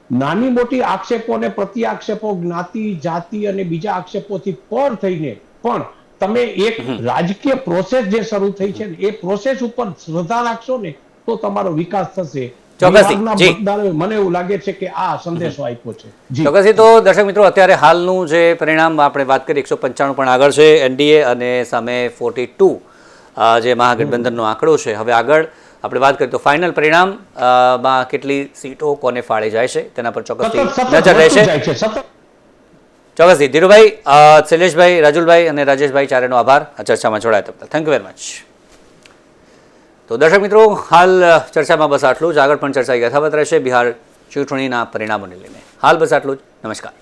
નાની મોટી આક્ષેપો અને પ્રતિ આક્ષેપો, જ્ઞાતિ, જાતિ અને બીજા આક્ષેપોથી પર થઈને પણ તમે એક રાજકીય પ્રોસેસ જે શરૂ થઈ છે ને એ પ્રોસેસ ઉપર શ્રદ્ધા રાખશો ને તો તમારો વિકાસ થશે. બિહારના મતદારોએ મને એવું લાગે છે કે આ સંદેશો આપ્યો છે. ચોક્કસથી. તો દર્શક મિત્રો, અત્યારે હાલનું જે પરિણામ આપણે વાત કરીએ, 195 પણ આગળ છે એનડીએ અને સામે 42 જે મહાગઠબંધનનો આંકડો છે. હવે આગળ આપણે વાત કરીએ તો ફાઇનલ પરિણામ માં કેટલી સીટો કોને ફાળે જાય છે તેના પર ચોક્કસથી નજર રહેશે. ચોક્કસથી. ધીરુભાઈ, શૈલેષભાઈ, રાજુલભાઈ અને રાજેશભાઈ ચારેનો આભાર આ ચર્ચામાં જોડાયા હતા. Thank you very much. તો દર્શક મિત્રો, હાલ ચર્ચામાં બસ આટલું જ. આગળ પણ ચર્ચા યથાવત રહેશે બિહાર ચૂંટણીના પરિણામોને લઈને. હાલ બસ આટલું જ. નમસ્કાર.